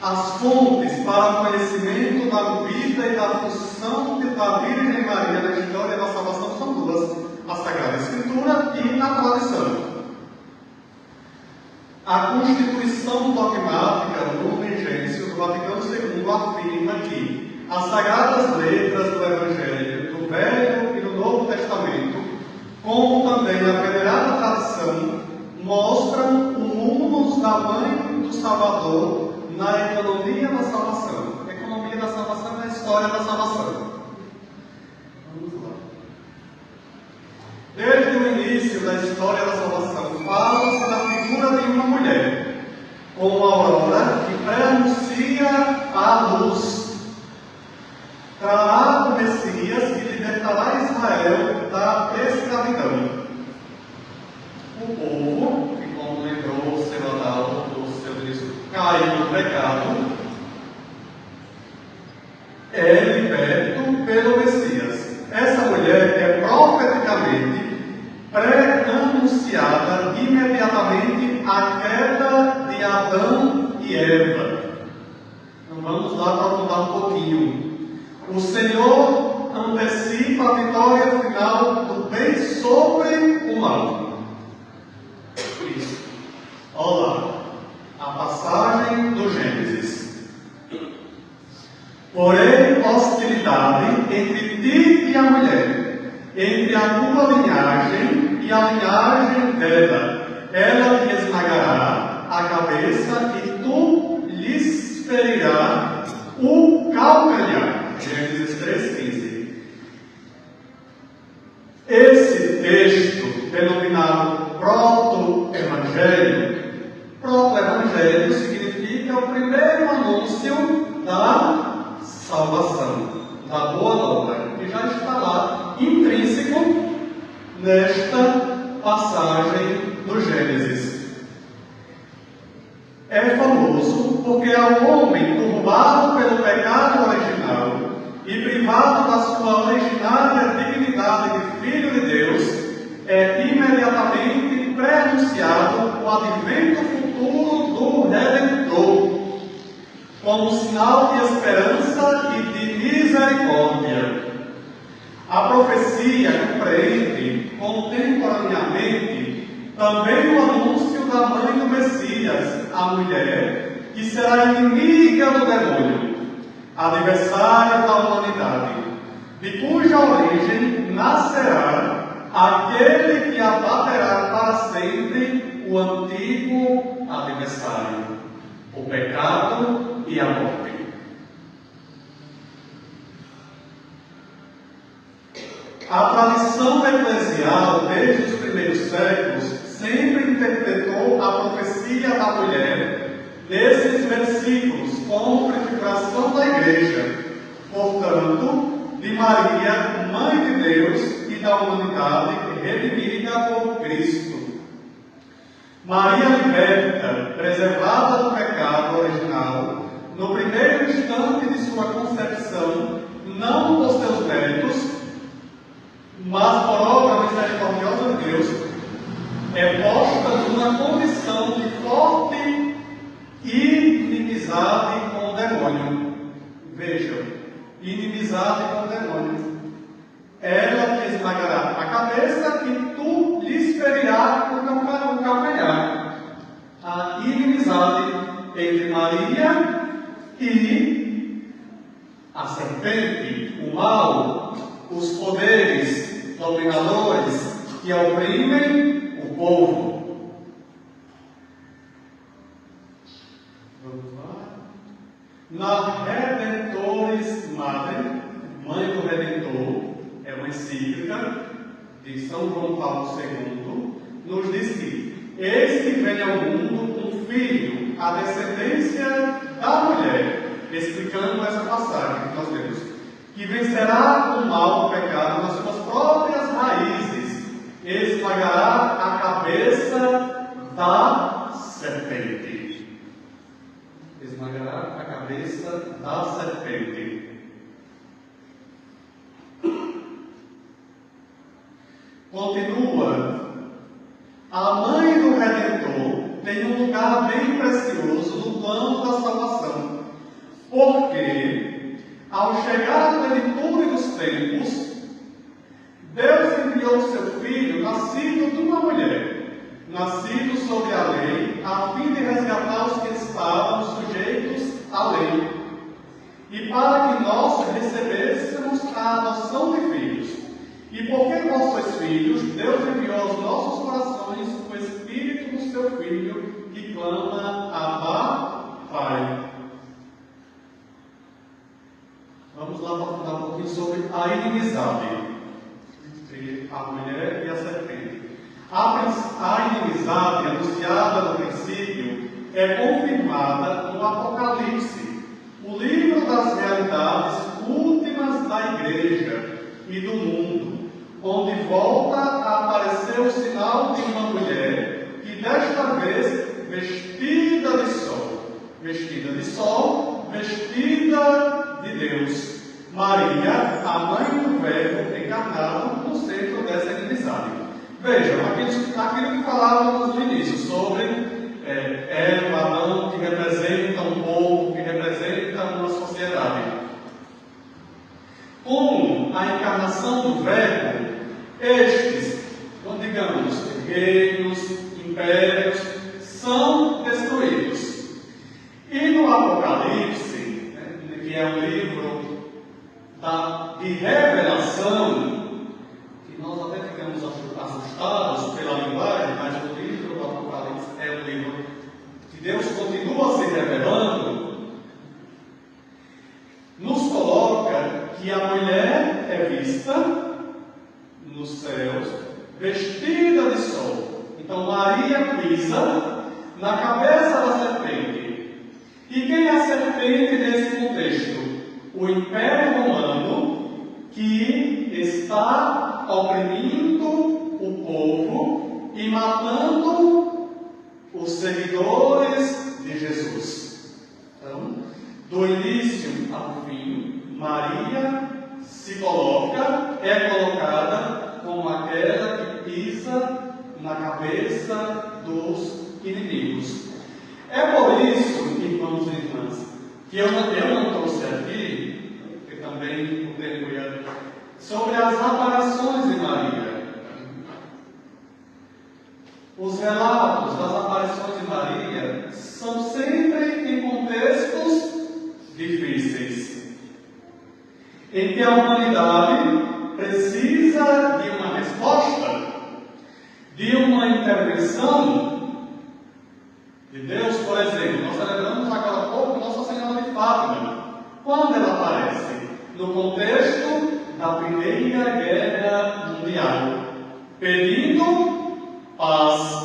As fontes para o conhecimento da vida e da função da Virgem Maria na história da salvação são duas: a Sagrada Escritura e a tradição. A Constituição Dogmática Lumen Gentium do Vaticano II afirma que as sagradas letras do Evangelho, do Velho e do Novo Testamento, como também a venerada tradição, mostram o humus da Mãe do Salvador na economia da salvação. A economia da salvação é a história da salvação. Vamos lá. Desde o início da história da salvação, fala-se da figura de uma mulher, como a aurora que pré-anuncia a luz. Trará o Messias que libertará Israel da escravidão. O povo, que como lembrou o seu Adalto, o seu ministro, caiu no pecado, é liberto pelo Messias. Essa mulher é profeticamente pré-anunciada imediatamente à queda de Adão e Eva. Então vamos lá aprofundar um pouquinho. O Senhor antecipa a vitória final do bem sobre o mal. Isso. Olá, a passagem do Gênesis. Porém, hostilidade entre ti e a mulher, entre a tua linhagem e a linhagem dela. Ela te esmagará a cabeça e tu lhes ferirá o calcanhar. Gênesis 3,15. Esse texto, denominado proto-evangelho, proto-evangelho significa o primeiro anúncio da salvação, da boa nova, que já está lá, intrínseco, nesta passagem do Gênesis. É famoso porque ao homem turbado pelo pecado original e privado da sua originária dignidade de Filho de Deus, é imediatamente pré-anunciado o advento futuro do Redentor, como sinal de esperança e de misericórdia. A profecia compreende contemporaneamente também o anúncio da mãe do Messias, a mulher, que será inimiga do demônio, adversária da humanidade, de cuja origem nascerá aquele que abaterá para sempre o antigo adversário, o pecado e a morte. A tradição eclesial, desde os primeiros séculos, sempre interpretou a profecia da mulher nesses versículos como prefiguração da Igreja, portanto, de Maria, Mãe de Deus e da humanidade redimida por Cristo. Maria liberta, preservada do pecado original, no primeiro instante de sua concepção, não por seus méritos, mas por obra misericordiosa de Deus, é posta numa condição de forte inimizade com o demônio. Vejam, inimizade com o demônio. Ela te esmagará a cabeça e tu lhes ferirás o calcanhar. A inimizade entre Maria e a serpente, o mal, os poderes dominadores que oprimem o povo. Vamos lá. Na Redentores Mater, Mãe do Redentor, é uma encíclica de São João Paulo II, nos diz que eis que vem ao mundo um filho, a descendência da mulher, explicando essa passagem que nós temos, que vencerá o mal, o pecado, nas suas próprias raízes, esmagará a cabeça da serpente. Esmagará a cabeça da serpente. Continua. A mãe do Redentor tem um lugar bem precioso no plano da salvação. Porque, ao chegar à plenitude dos tempos, Deus enviou o seu Filho, nascido de uma mulher, nascido sob a lei, a fim de resgatar os que estavam sujeitos à lei, e para que nós recebêssemos a adoção de filhos. E porque vós sois filhos, Deus enviou aos nossos corações o Espírito do seu Filho, que clama: Abba, Pai. Vamos lá para falar um pouquinho sobre a inimizade entre a mulher e a serpente. A inimizade anunciada no princípio é confirmada no Apocalipse, o livro das realidades últimas da igreja e do mundo, onde volta a aparecer o sinal de uma mulher que desta vez vestida de sol, vestida de Deus, Maria, a mãe do Verbo encarnado, no centro dessa inimizade. Vejam, aquilo que falávamos no início sobre Eva, Adão, que representam um povo, que representam uma sociedade. Com a encarnação do Verbo, estes, digamos, reinos, impérios, são destruídos. E no Apocalipse, que é um livro de revelação, que nós até ficamos assustados pela linguagem, mas o livro do Apocalipse é um livro que Deus continua se revelando, nos coloca que a mulher é vista nos céus, vestida de sol. Então Maria pisa na cabeça da serpente. E quem é a serpente nesse contexto? O Império Romano, que está oprimindo o povo e matando os seguidores de Jesus. Então, do início ao fim, Maria é colocada como aquela que pisa na cabeça dos inimigos. É por isso, irmãos e irmãs, que eu não trouxe aqui, porque também o tempo ia, sobre as aparições de Maria. Os relatos das aparições de Maria são sempre em contextos difíceis, em que a humanidade precisa de uma resposta, de uma intervenção de Deus. Por exemplo, nós celebramos agora há pouco Nossa Senhora de Fátima. Quando ela aparece? No contexto da Primeira Guerra Mundial, pedindo paz.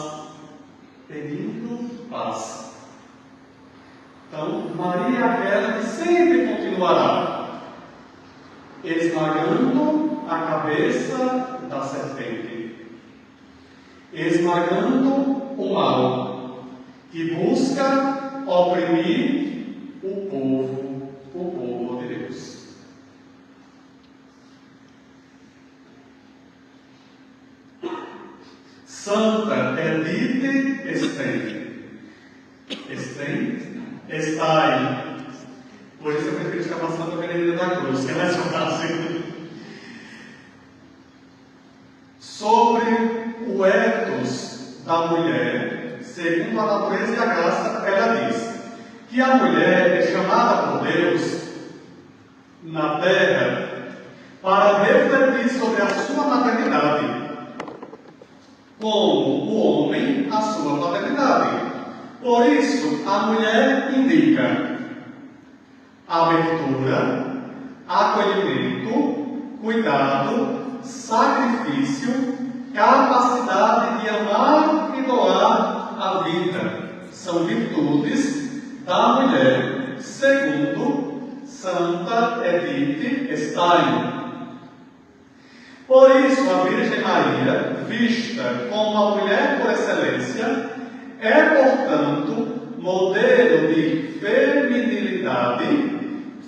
Então, Maria é aquela que sempre continuará esmagando a cabeça da serpente, esmagando o mal, que busca oprimir o povo de Deus. Santa Edith Stein. Por isso eu prefiro chamar Santa Benedita da Cruz, que é mais fácil. Sobre o ethos da mulher, segundo a natureza e a graça, ela diz que a mulher é chamada por Deus na terra para refletir sobre a sua maternidade, como o homem a sua paternidade. Por isso, a mulher indica abertura, acolhimento, cuidado, sacrifício, capacidade de amar e doar a vida. São virtudes da mulher, segundo Santa Edith Stein. Por isso, a Virgem Maria, vista como a mulher por excelência, é, portanto, modelo de feminilidade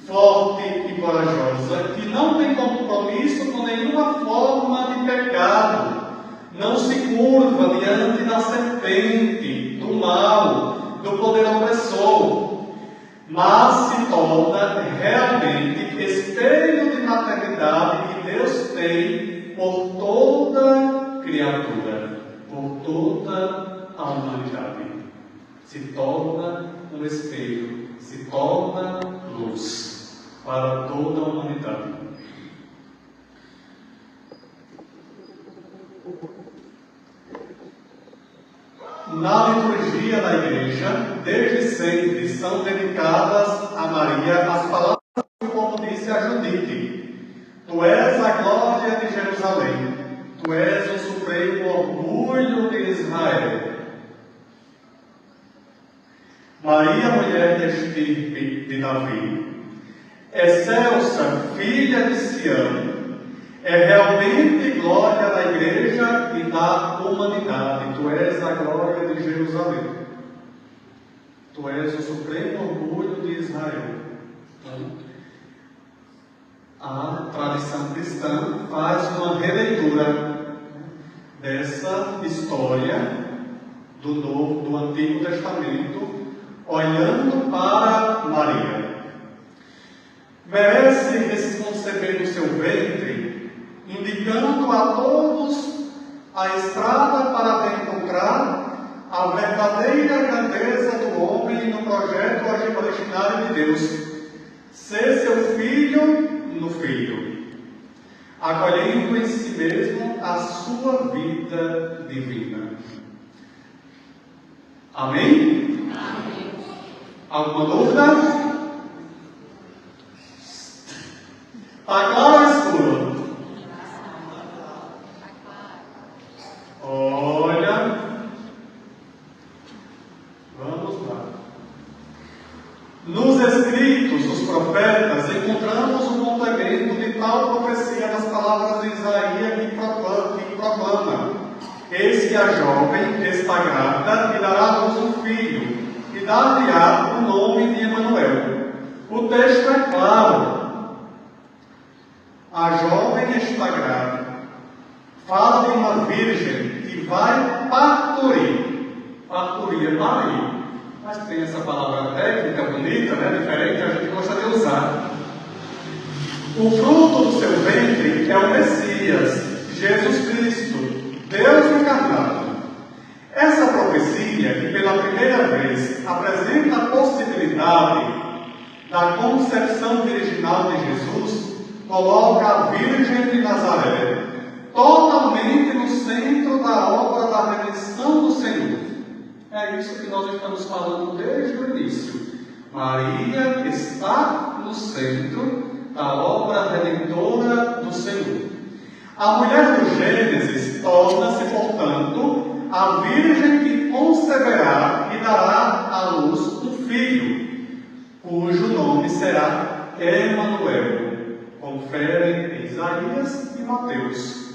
forte e corajosa, que não tem compromisso com nenhuma forma de pecado, não se curva diante da serpente, do mal, do poder opressor, mas se torna realmente espelho de maternidade que Deus tem por toda criatura, por toda a humanidade. Se torna um espelho, se torna luz para toda a humanidade. Na liturgia da igreja, desde sempre são dedicadas a Maria as palavras que, como disse a Judite: Tu és a glória de Jerusalém, Tu és o supremo orgulho de Israel. Maria, mulher de estirpe de Davi, excelsa filha de Sião, é realmente glória da igreja e da humanidade. Tu és a glória de Jerusalém. Tu és o supremo orgulho de Israel. Então, a tradição cristã faz uma releitura dessa história do Antigo Testamento, olhando para Maria. Merece conceber no seu ventre, indicando a todos a estrada para encontrar a verdadeira grandeza do homem no projeto originário de Deus, ser seu filho no filho, acolhendo em si mesmo a sua vida divina. Amém? Amém. Alguma dúvida? Está claro ou escuro? Olha, vamos lá. Nos escritos dos profetas encontramos o complemento de tal profecia nas palavras de Isaías que proclama: Eis que a jovem está grávida e dará à luz um filho, e dar-lhe-á o nome de Emanuel. O texto é claro. A jovem está grávida. Fala de uma virgem que vai parturir. Parturir é parir. Mas tem essa palavra técnica bonita, né? Diferente, a gente gosta de usar. O fruto do seu ventre é o Messias, Jesus Cristo, Deus encarnado. Essa profecia, que pela primeira vez apresenta a possibilidade da concepção virginal de Jesus, coloca a Virgem de Nazaré totalmente no centro da obra da redenção do Senhor. É isso que nós estamos falando desde o início. Maria está no centro da obra redentora do Senhor. A mulher do Gênesis torna-se, portanto, a Virgem que conceberá e dará à luz um filho, cujo nome será Emanuel. Confere em Isaías e Mateus.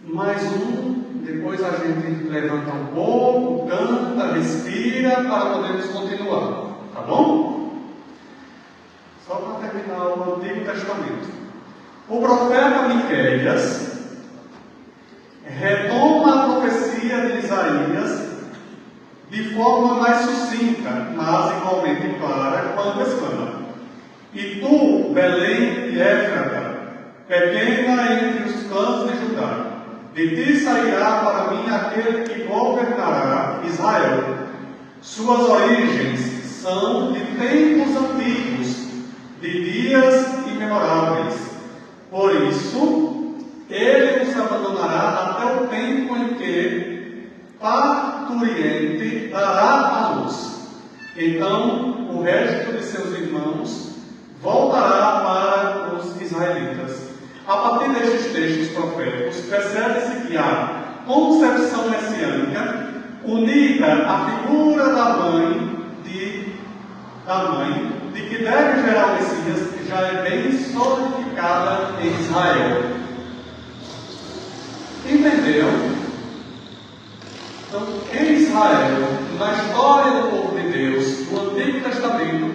Mais um, depois a gente levanta um pouco, canta, respira, para podermos continuar. Tá bom? Só para terminar o Antigo Testamento. O profeta Miqueias retoma a profecia de Isaías de forma mais sucinta, mas igualmente clara, quando exclama: E tu, Belém de Éfrata, pequena entre os clãs de Judá, de ti sairá para mim aquele que governará Israel. Suas origens são de tempos antigos, de dias imemoráveis. Por isso, ele nos abandonará até o tempo em que parturiente dará à luz. Então, o resto de seus irmãos voltará para os israelitas. A partir destes textos proféticos, percebe-se que a concepção messiânica, unida à figura da mãe de que deve gerar o Messias, já é bem solidificada em Israel. Entenderam? Então, em Israel, na história do povo de Deus, no Antigo Testamento,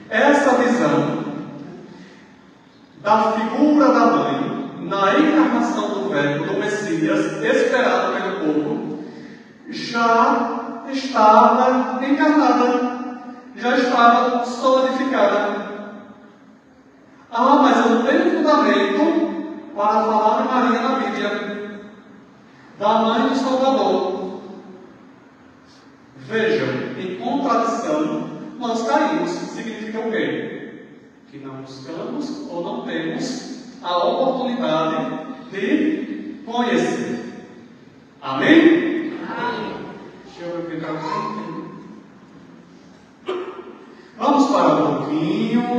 essa visão da figura da mãe, na encarnação do Verbo, do Messias, esperado pelo povo, já estava encarnada, já estava solidificada. Ah, mas eu não tenho fundamento para falar de Maria na Bíblia, da mãe do Salvador. Vejam, em contradição, nós caímos. Significa o quê? Que não buscamos ou não temos a oportunidade de conhecer. Amém? Amém. Deixa eu ficar aqui. Vamos parar um pouquinho.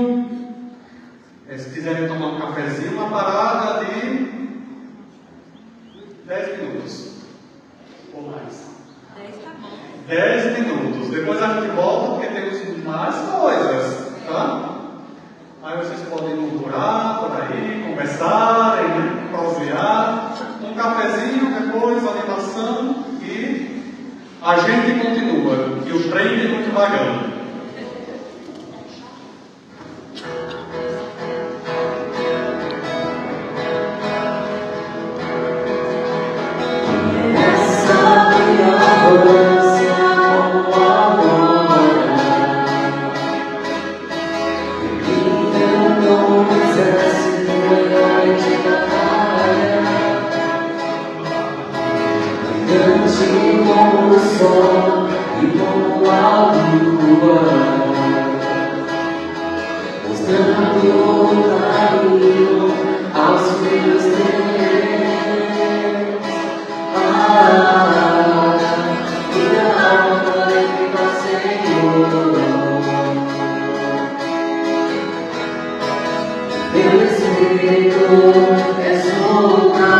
Se quiserem tomar um cafezinho, uma parada de 10 minutos. Ou mais. 10 tá bom. 10 minutos. Depois a gente volta porque temos mais coisas, tá? Aí vocês podem murmurar por aí, conversarem, né? Prosear. Um cafezinho, depois animação e a gente continua. E o trem tem muito vagão. Como o sol e como a lua, mostrando o caminho aos filhos teus. Minha alma glorifica ao Senhor. Meu Espírito exulta.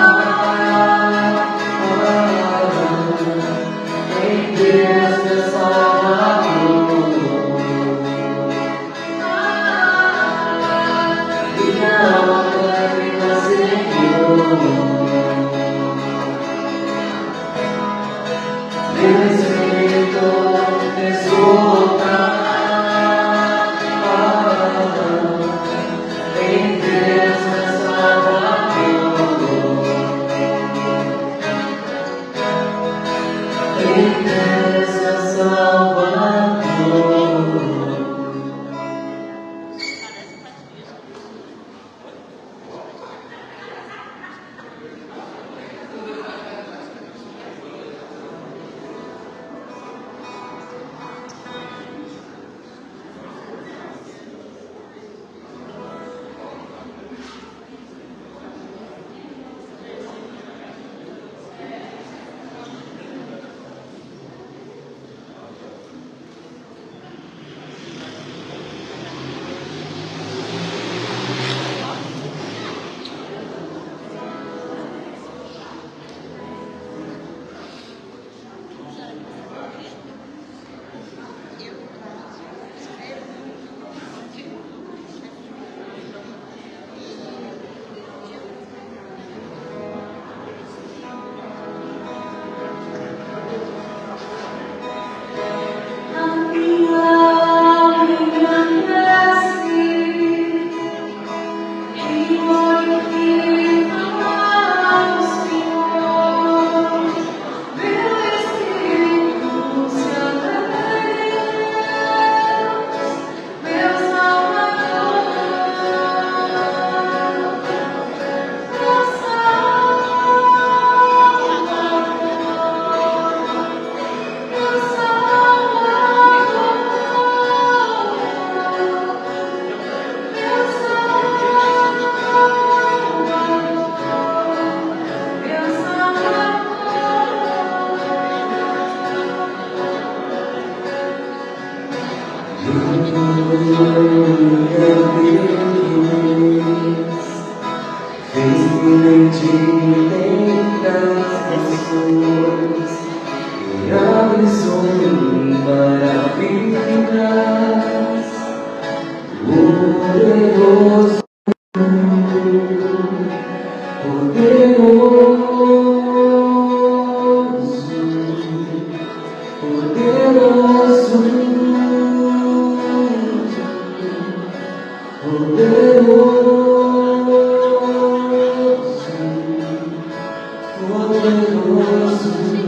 Poderoso.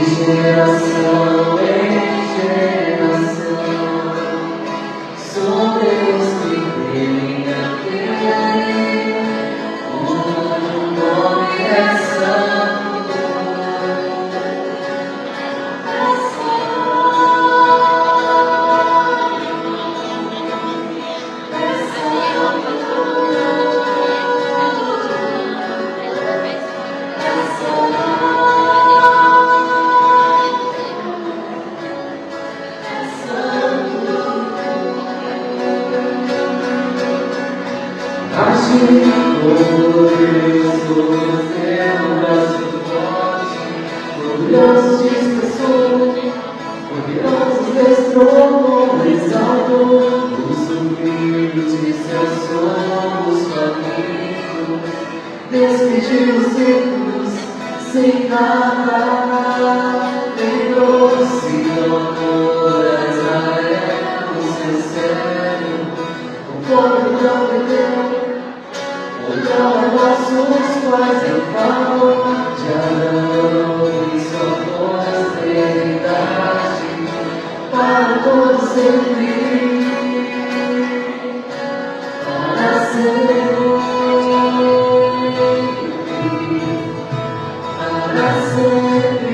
geração em geração. Só Deus que reina cujo nome é santo. Orgulhosos dispersou, poderosos destronou, exaltou, os humildes somos famintos, despediu os ricos sem nada, lembrou-se do amor a Israel, o seu céu, conforme não perdeu. Olhou a nossos pais em favor de Adão e sua posteridade para todo sempre, para sempre, para sempre.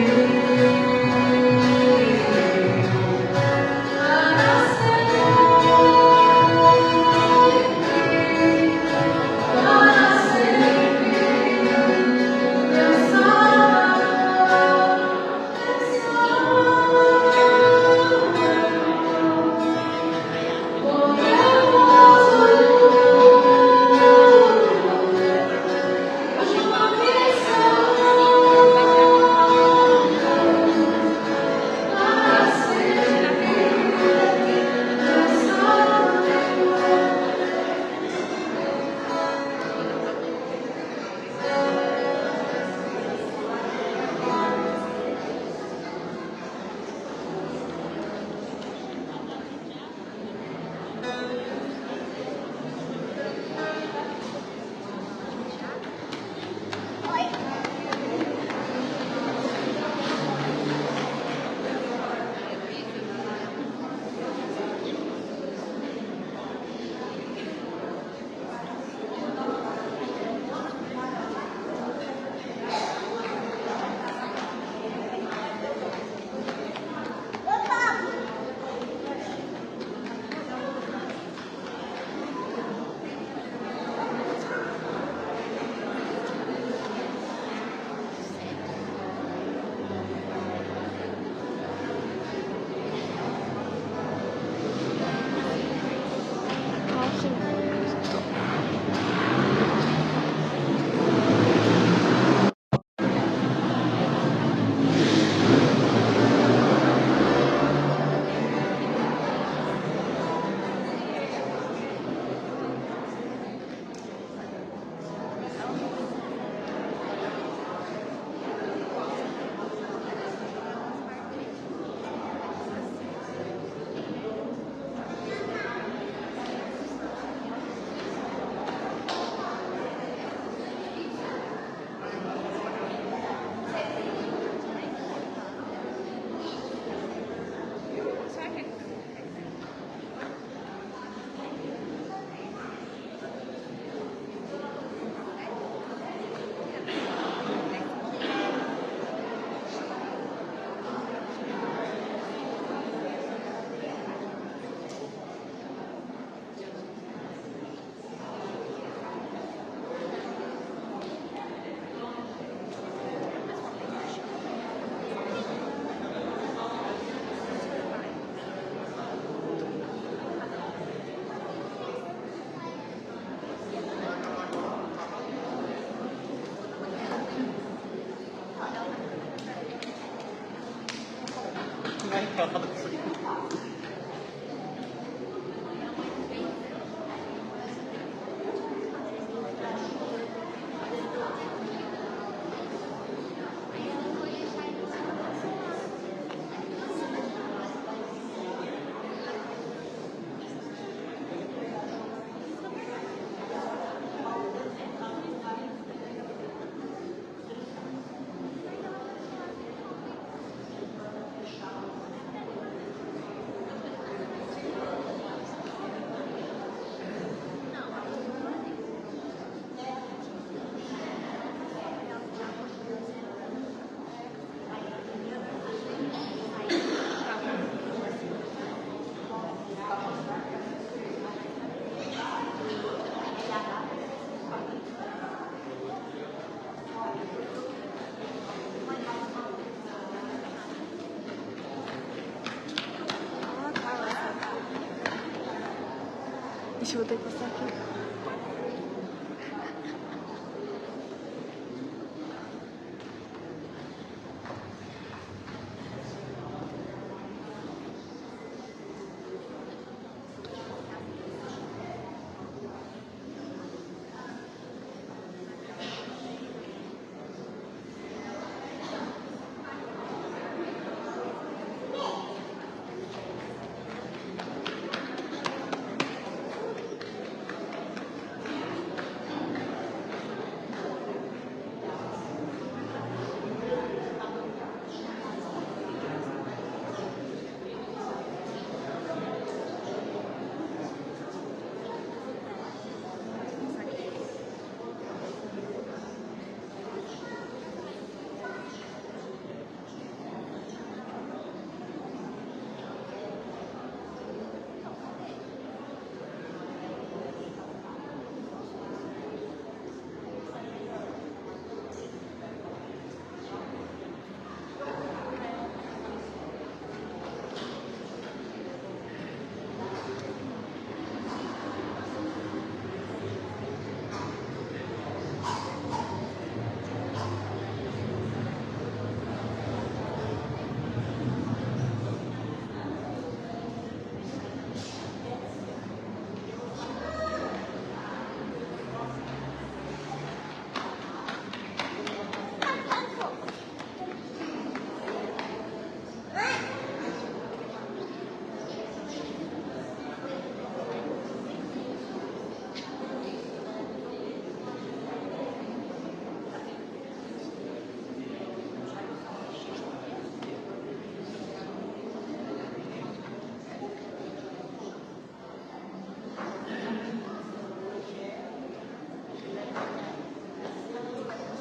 Ixi, eu vou ter que passar aqui.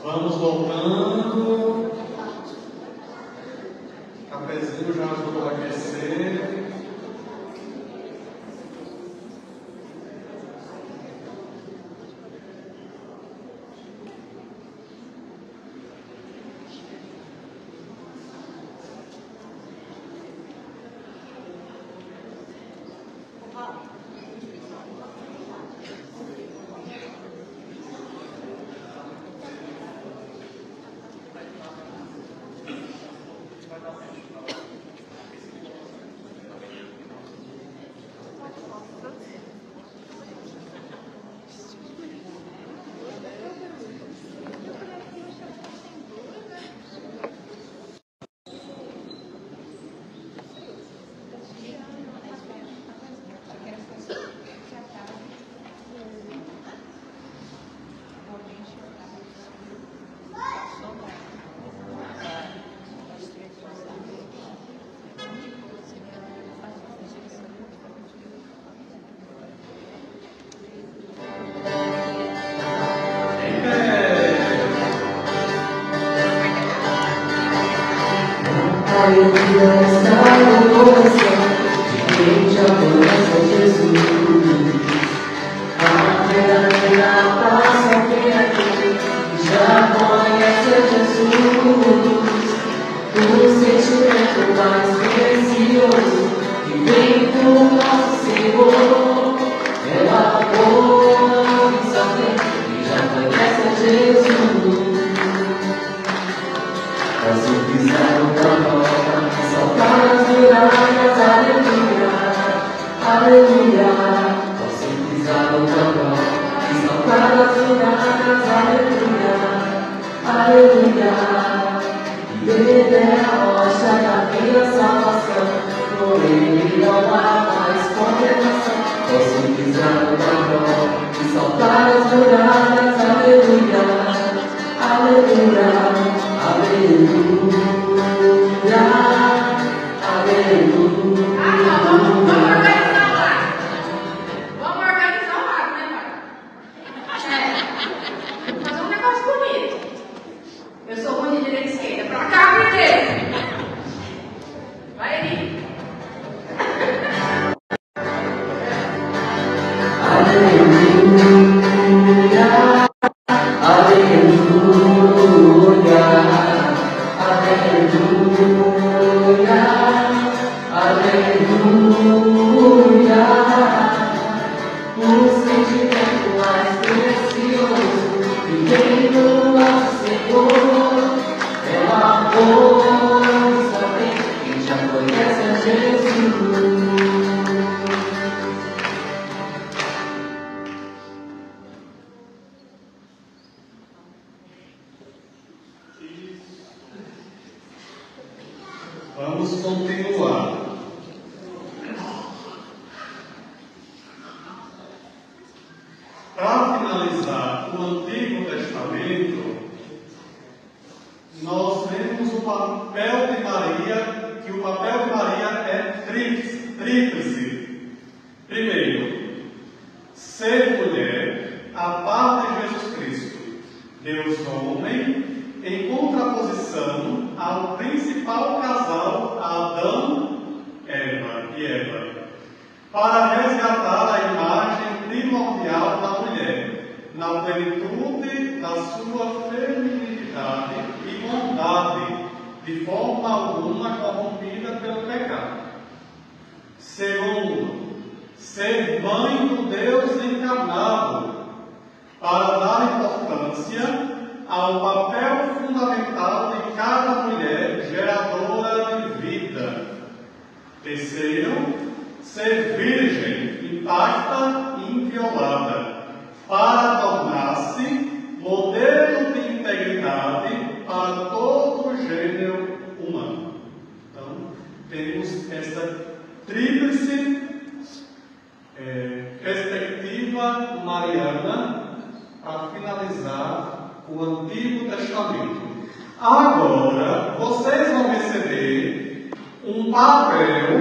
Vamos voltando. Cafezinho já ajudou a aquecer. Aleluia, esta oração de quem já conhece Jesus. A verdadeira passa quem aqui já conhece Jesus. O sentimento mais precioso que vem do nosso Senhor é o amor que só tem quem já conhece Jesus. Posso pisar no canal, saltar as muralhas, aleluia, aleluia. Posso pisar no canal, saltar as muralhas, aleluia, aleluia. E ele é a rocha da minha salvação, por ele não há mais condenação. Posso pisar no canal, saltar as muralhas, aleluia, aleluia. Aleluia, aleluia. Vamos organizar o lago, né, pai? Vamos fazer um negócio bonito. Eu sou ruim de direita e esquerda. Pra cá, primeiro. Vai ali. Aleluia, aleluia. o nosso Senhor é o amor somente quem já conhece a Jesus. Vamos continuar. Para finalizar o Antigo Testamento, nós vemos o papel de Maria, que o papel de Maria é tríplice. Primeiro, ser mulher, a par de Jesus Cristo, Deus homem, em contraposição ao principal casal Adão e Eva, para resgatar a imagem primordial da mulher, na plenitude da sua feminilidade e bondade, de forma alguma corrompida pelo pecado. Segundo, ser mãe do Deus encarnado, para dar importância ao papel fundamental de cada mulher geradora de vida. Terceiro, ser virgem, intacta e inviolada, para tornar-se modelo de integridade para todo o gênero humano. Então, temos essa tríplice perspectiva mariana para finalizar o Antigo Testamento. Agora, vocês vão receber um papel,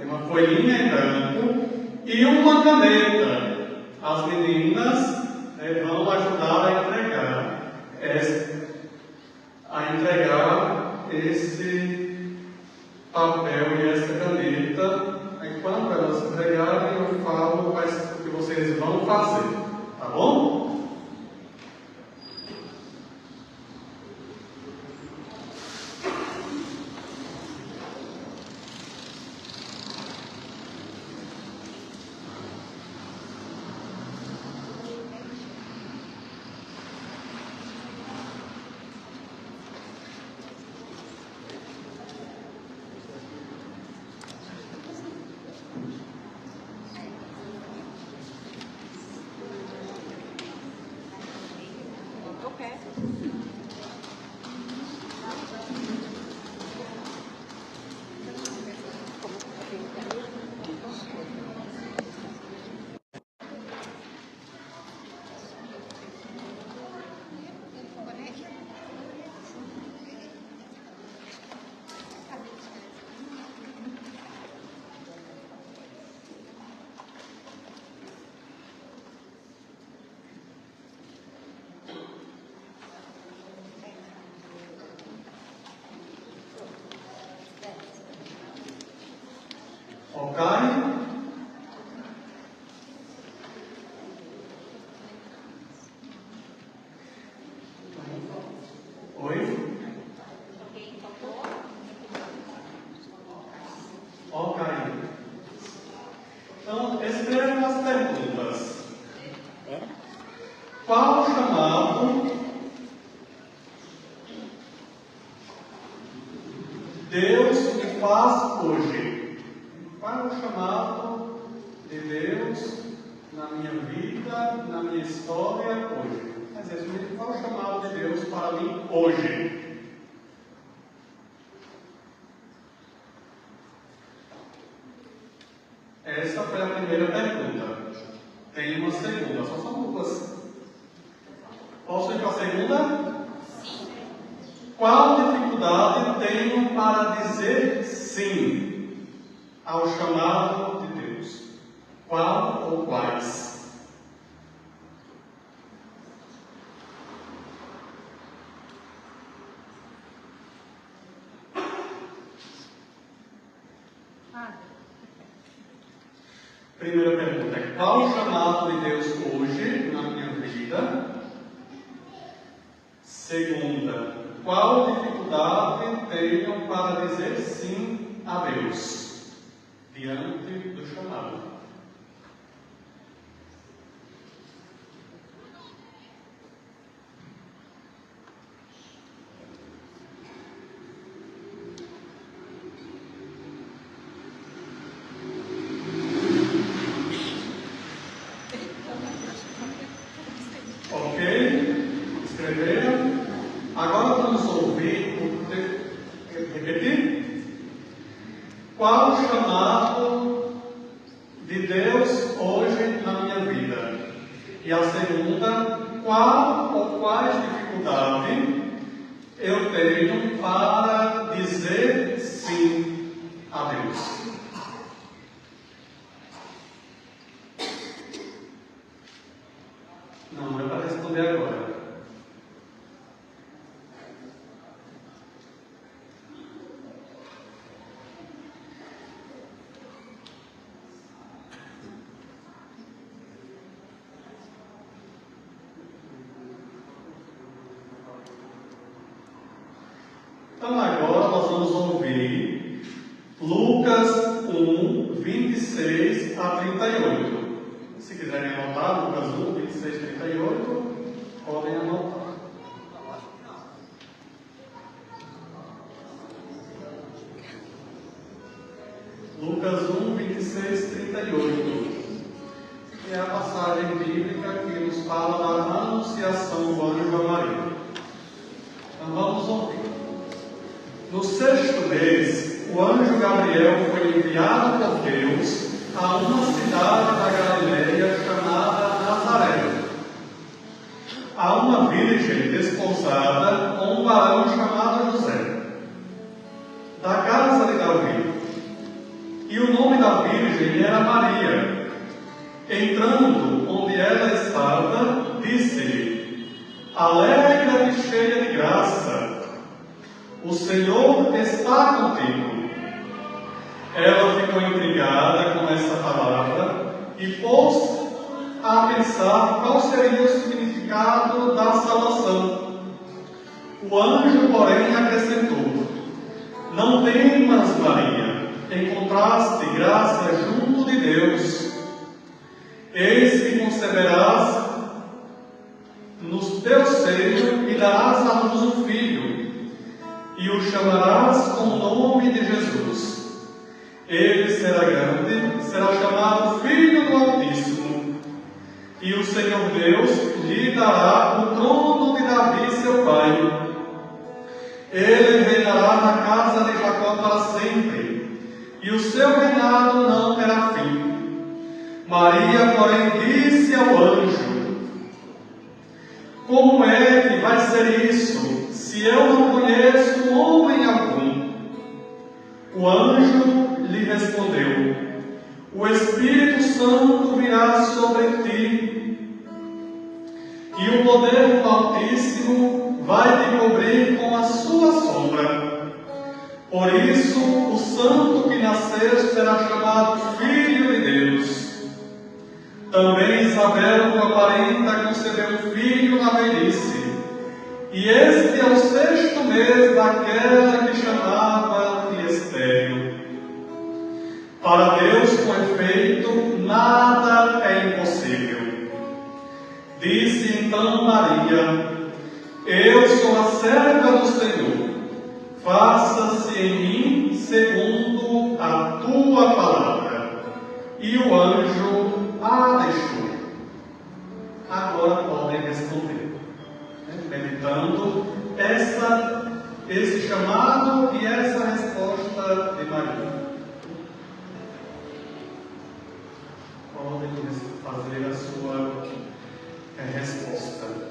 uma folhinha em branco e uma caneta. As meninas vão ajudar a entregar esse papel e essa caneta. Enquanto elas entregarem, eu falo o que vocês vão fazer, tá bom? Ok? Oi? Ok. Então, escrevam as perguntas. Qual o chamado Deus me faz hoje? Qual é o chamado de Deus na minha vida, na minha história hoje? Às vezes, qual é o chamado de Deus para mim hoje? Essa foi a primeira pergunta. Tem uma segunda, só são duas. Posso ir para a segunda? Sim. Qual dificuldade tenho para dizer sim ao chamado de Deus? Qual ou quais? Primeira pergunta é: qual o chamado de Deus hoje na minha vida? Segunda: qual dificuldade tenho para dizer sim a Deus diante do chamado? qual o chamado de Deus hoje na minha vida? E a segunda, qual ou quais dificuldades eu tenho para dizer sim a Deus? Não é para responder agora. Então agora nós vamos ouvir Lucas 1, 26 a 38. Se quiserem anotar, Lucas 1, 26 a 38, podem anotar. Lucas 1, 26 a 38. Que é a passagem bíblica que nos fala da anunciação do anjo a Maria. Então vamos ouvir. No 6º mês, o anjo Gabriel foi enviado por Deus a uma cidade da Galileia chamada Nazaré, a uma virgem desposada com um varão chamado José, da casa de Davi. E o nome da virgem era Maria. Entrando onde ela estava, disse-lhe: Alegra-te, cheia de graça, o Senhor está contigo. Ela ficou intrigada com essa palavra e pôs a pensar qual seria o significado da salvação. O anjo, porém, acrescentou: Não temas, Maria, encontraste graça junto de Deus. Eis que conceberás no teu seio e darás à luz um filho, e o chamarás com o nome de Jesus. Ele será grande, será chamado Filho do Altíssimo, e o Senhor Deus lhe dará o trono de Davi, seu pai. Ele reinará na casa de Jacó para sempre, e o seu reinado não terá fim. Maria, porém, disse ao anjo: Como é que vai ser isso, se eu não conheço homem algum? O anjo lhe respondeu: O Espírito Santo virá sobre ti, e o poder do Altíssimo vai te cobrir com a sua sombra. Por isso, o santo que nascer será chamado Filho de Deus. Também Isabel, tua parenta, concebeu um filho na velhice, e este é o 6º mês daquela que chamava de estéril. Para Deus, com efeito, nada é impossível. Disse então Maria: Eu sou a serva do Senhor, faça-se em mim segundo a tua palavra. E o anjo a deixou. Agora podem responder, meditando esse chamado e essa resposta de Maria. Podem fazer a sua resposta.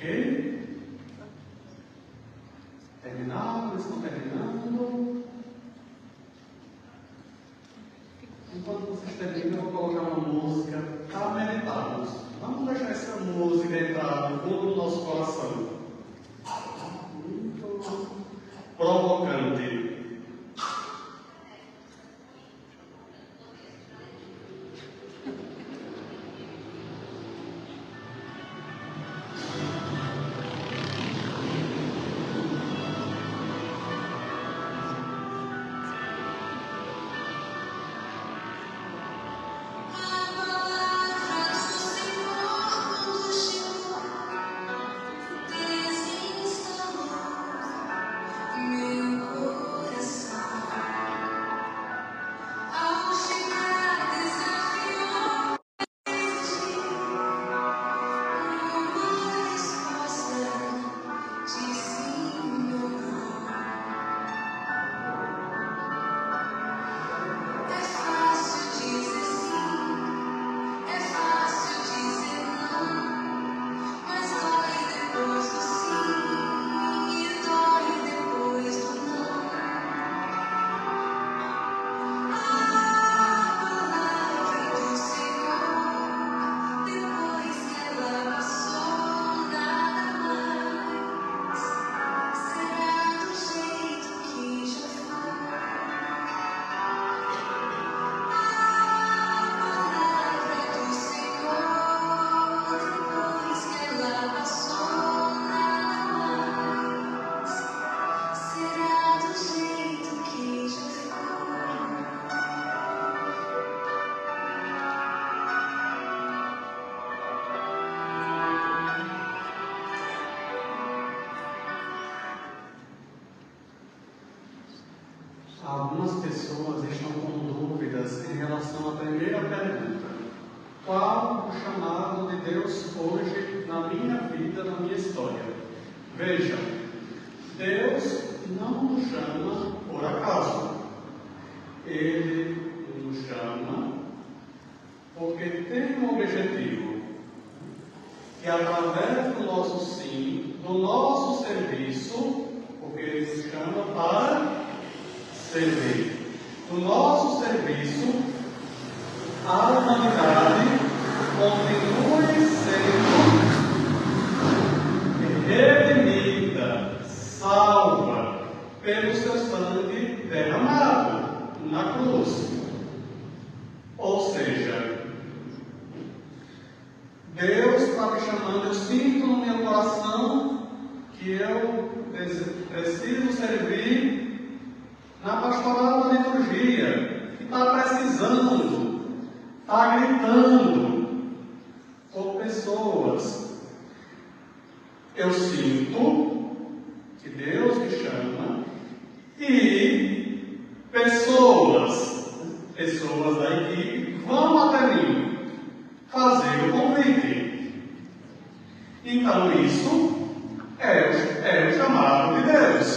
Ok? Terminaram? Estão terminando? Enquanto vocês terminam, eu vou colocar uma música para meditarmos. Vamos deixar essa música entrar no fundo do nosso coração. Muito provocante. Algumas pessoas estão com dúvidas em relação à primeira pergunta. Qual o chamado de Deus hoje na minha vida, na minha história? Veja, Deus não nos chama por acaso. Ele nos chama porque tem um objetivo. Que através do nosso sim, do nosso serviço, porque Ele nos chama para servir. No nosso serviço, a humanidade continue sendo redimida, salva pelo seu sangue derramado na cruz. Ou seja, Deus está me chamando, eu sinto no meu coração que eu preciso servir na pastoral da liturgia, que está precisando, está gritando por pessoas. Eu sinto que Deus me chama e pessoas da equipe vão até mim fazer o convite. Então isso é o chamado de Deus,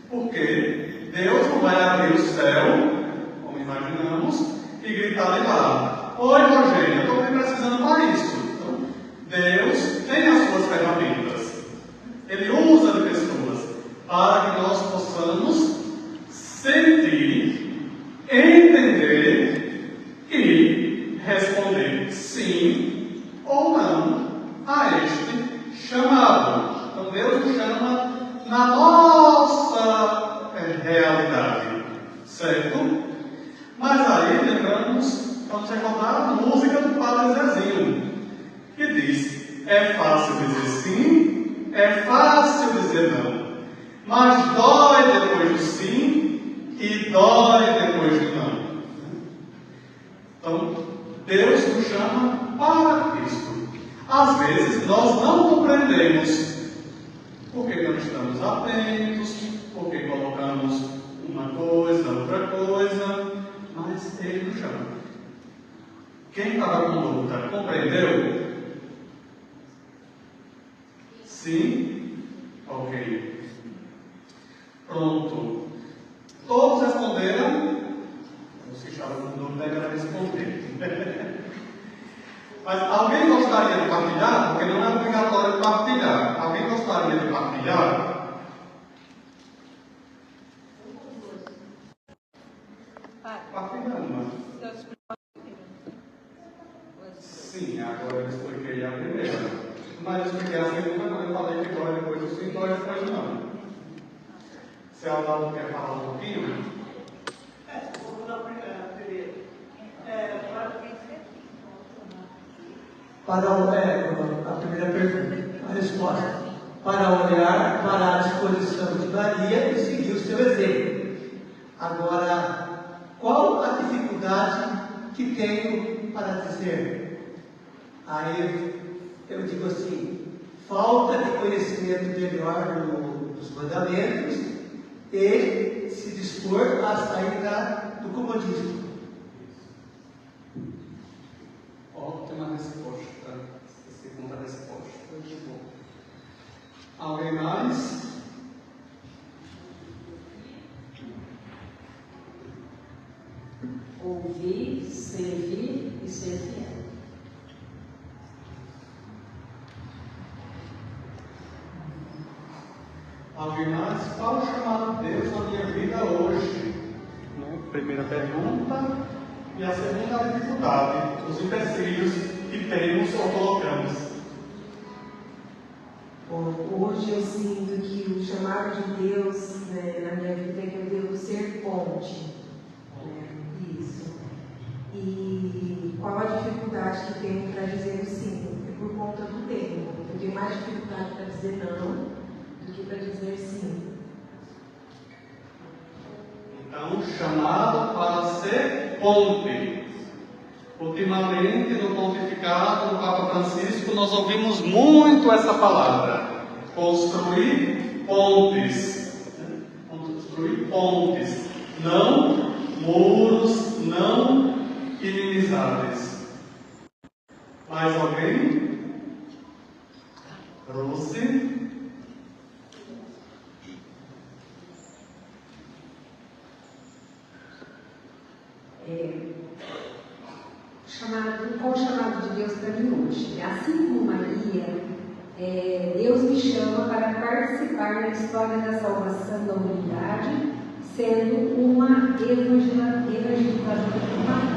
porque Deus não vai abrir o céu, como imaginamos, e gritar de lá: oi, Rogério, eu estou precisando para isso. Então, Deus tem as suas ferramentas. Ele usa de pessoas para que nós possamos sentir, entender e responder sim ou não a este chamado. Então, Deus nos chama na nossa realidade, certo? Mas aí vamos recordar a música do Padre Zezinho, que diz: é fácil dizer sim, é fácil dizer não, mas dói depois do sim e dói depois do não. Então, Deus nos chama para Cristo. Às vezes nós não compreendemos porque não estamos atentos, porque colocamos uma coisa, outra coisa, mas Ele nos chama. Quem estava com dúvida, compreendeu? Sim? Ok. Pronto. Todos responderam? Você estava com dúvida, era responder. Mas alguém gostaria de partilhar? Porque não é obrigatório partilhar. Alguém gostaria de partilhar? Partilhando, mas... Sim, agora eu expliquei a primeira. Mas eu expliquei a segunda quando eu falei que dói depois do sim, dói depois não. Se a Aldo quer falar um pouquinho? Vou dar a primeira. A primeira pergunta, a resposta. Para olhar para a disposição de Maria e seguir o seu exemplo. Agora, qual a dificuldade que tenho para dizer? Aí eu digo assim, falta de conhecimento melhor dos mandamentos e se dispor a sair do comodismo. Ótima resposta. Segunda resposta. Muito bom. Alguém mais? Ouvir, servir e ser fiel. Alguém mais? Qual o chamado de Deus na minha vida hoje? Primeira pergunta. E a segunda, a dificuldade, os empecilhos que temos ou colocamos. Bom, hoje eu sinto que o chamado de Deus, né, na minha vida é que eu devo ser ponte. Isso. E qual a dificuldade que tenho para dizer o sim? É por conta do tempo. Eu tenho mais dificuldade para dizer não do que para dizer sim. Então, chamado para ser ponte. Ultimamente, no pontificado do Papa Francisco, nós ouvimos muito essa palavra. Construir pontes. Construir pontes. Não muros, não inimizades. Mais alguém? Rose? Qual o chamado de Deus para mim hoje? Assim como Maria, Deus me chama para participar da história da salvação da humanidade, sendo uma evangelizadora humana.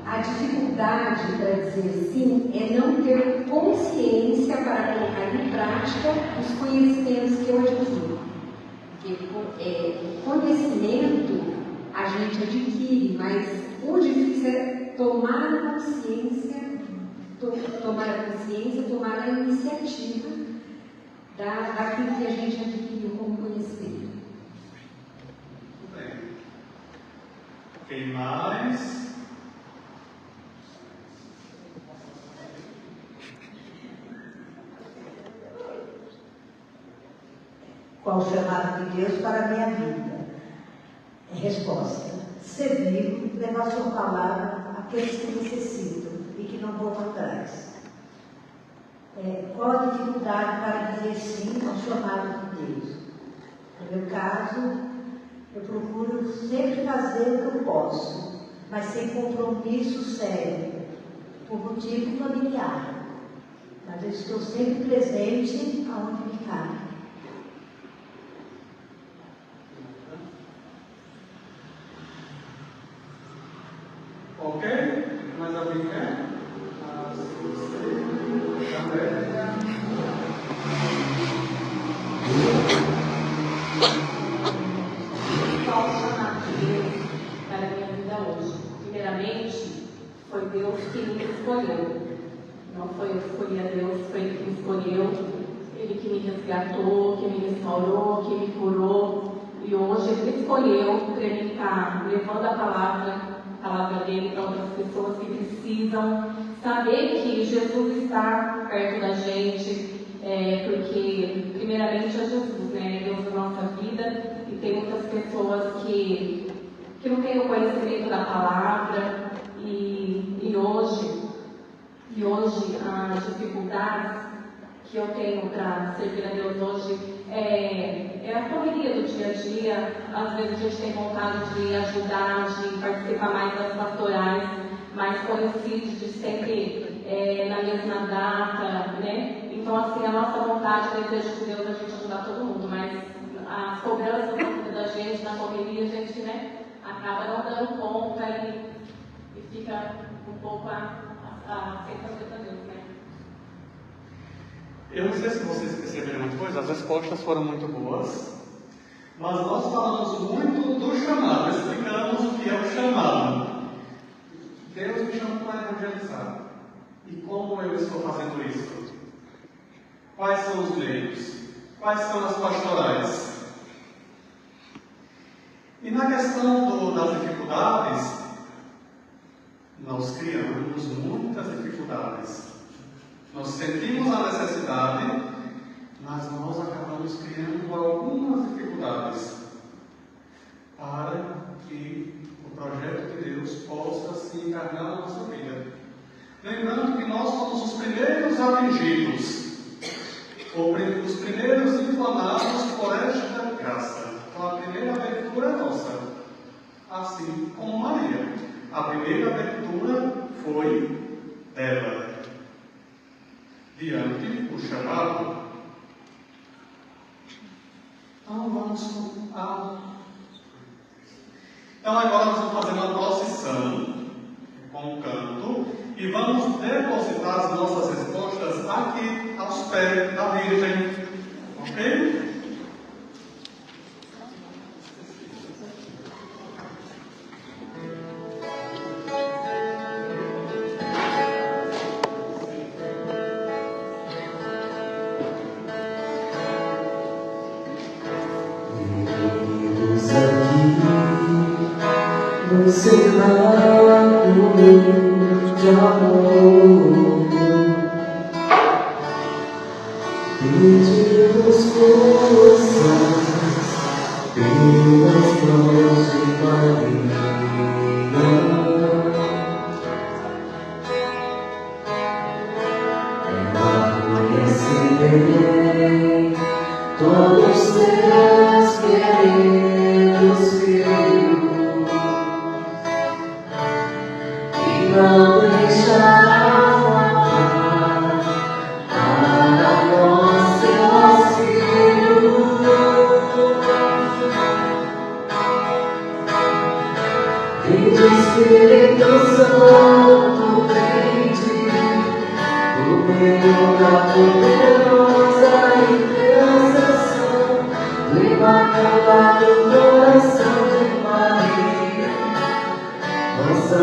A dificuldade para dizer sim é não ter consciência para colocar em prática os conhecimentos que eu adquiro. Porque conhecimento a gente adquire, mas o difícil é tomar a consciência, tomar a iniciativa daquilo que a gente adquiriu como conhecimento. Muito bem. Quem mais? Qual o chamado de Deus para a minha vida? Resposta: servir, levar sua palavra àqueles que necessitam e que não vão atrás. Qual a dificuldade para dizer sim ao chamado de Deus? No meu caso, eu procuro sempre fazer o que eu posso, mas sem compromisso sério, por motivo familiar. Mas eu estou sempre presente aonde me cabe. Ok? Mais alguém quer? Qual o chamado de Deus para a minha vida hoje? Primeiramente, foi Deus que me escolheu. Não foi eu que escolhi a Deus, foi Ele que me escolheu. Ele que me resgatou, que me restaurou, que me curou. E hoje Ele escolheu para mim estar levando a palavra dele para outras pessoas que precisam saber que Jesus está perto da gente, porque primeiramente é Jesus, né? Deus da nossa vida, e tem muitas pessoas que não têm o conhecimento da palavra, e hoje as dificuldades que eu tenho para servir a Deus hoje é a correria do dia a dia. Às vezes a gente tem vontade de ajudar, de participar mais das pastorais, mas coincide de sempre na mesma data, né? Então, assim, a nossa vontade, o desejo de Deus é a gente ajudar todo mundo, mas as cobranças na vida da gente, na correria, a gente, né, acaba não dando conta e fica um pouco sem fazer para Deus, né? Eu não sei se vocês perceberam uma coisa, as respostas foram muito boas, mas nós falamos muito do chamado, explicamos o que é o chamado. Deus me chamou para evangelizar. E como eu estou fazendo isso? Quais são os meios? Quais são as pastorais? E na questão das dificuldades, nós criamos muitas dificuldades. Nós sentimos a necessidade, mas nós acabamos criando algumas dificuldades para que o projeto de Deus possa se encarnar na nossa vida. Lembrando que nós somos os primeiros atingidos, os primeiros inflamados por esta graça. Então a primeira abertura é nossa, assim como Maria. A primeira abertura foi dela. Diante do chamado. Então agora nós vamos fazer uma procissão com o canto e vamos depositar as nossas respostas aqui aos pés da Virgem. Ok? Cerrado de amor, pedimos forças pelas mãos de Maria. Ela conhece bem todos os teus queridos filhos. Não deixará faltar para nós seu auxílio. Vinde Espírito Santo, vinde no meio da poderosa intercessão do Imaculado Coração de Maria, nossa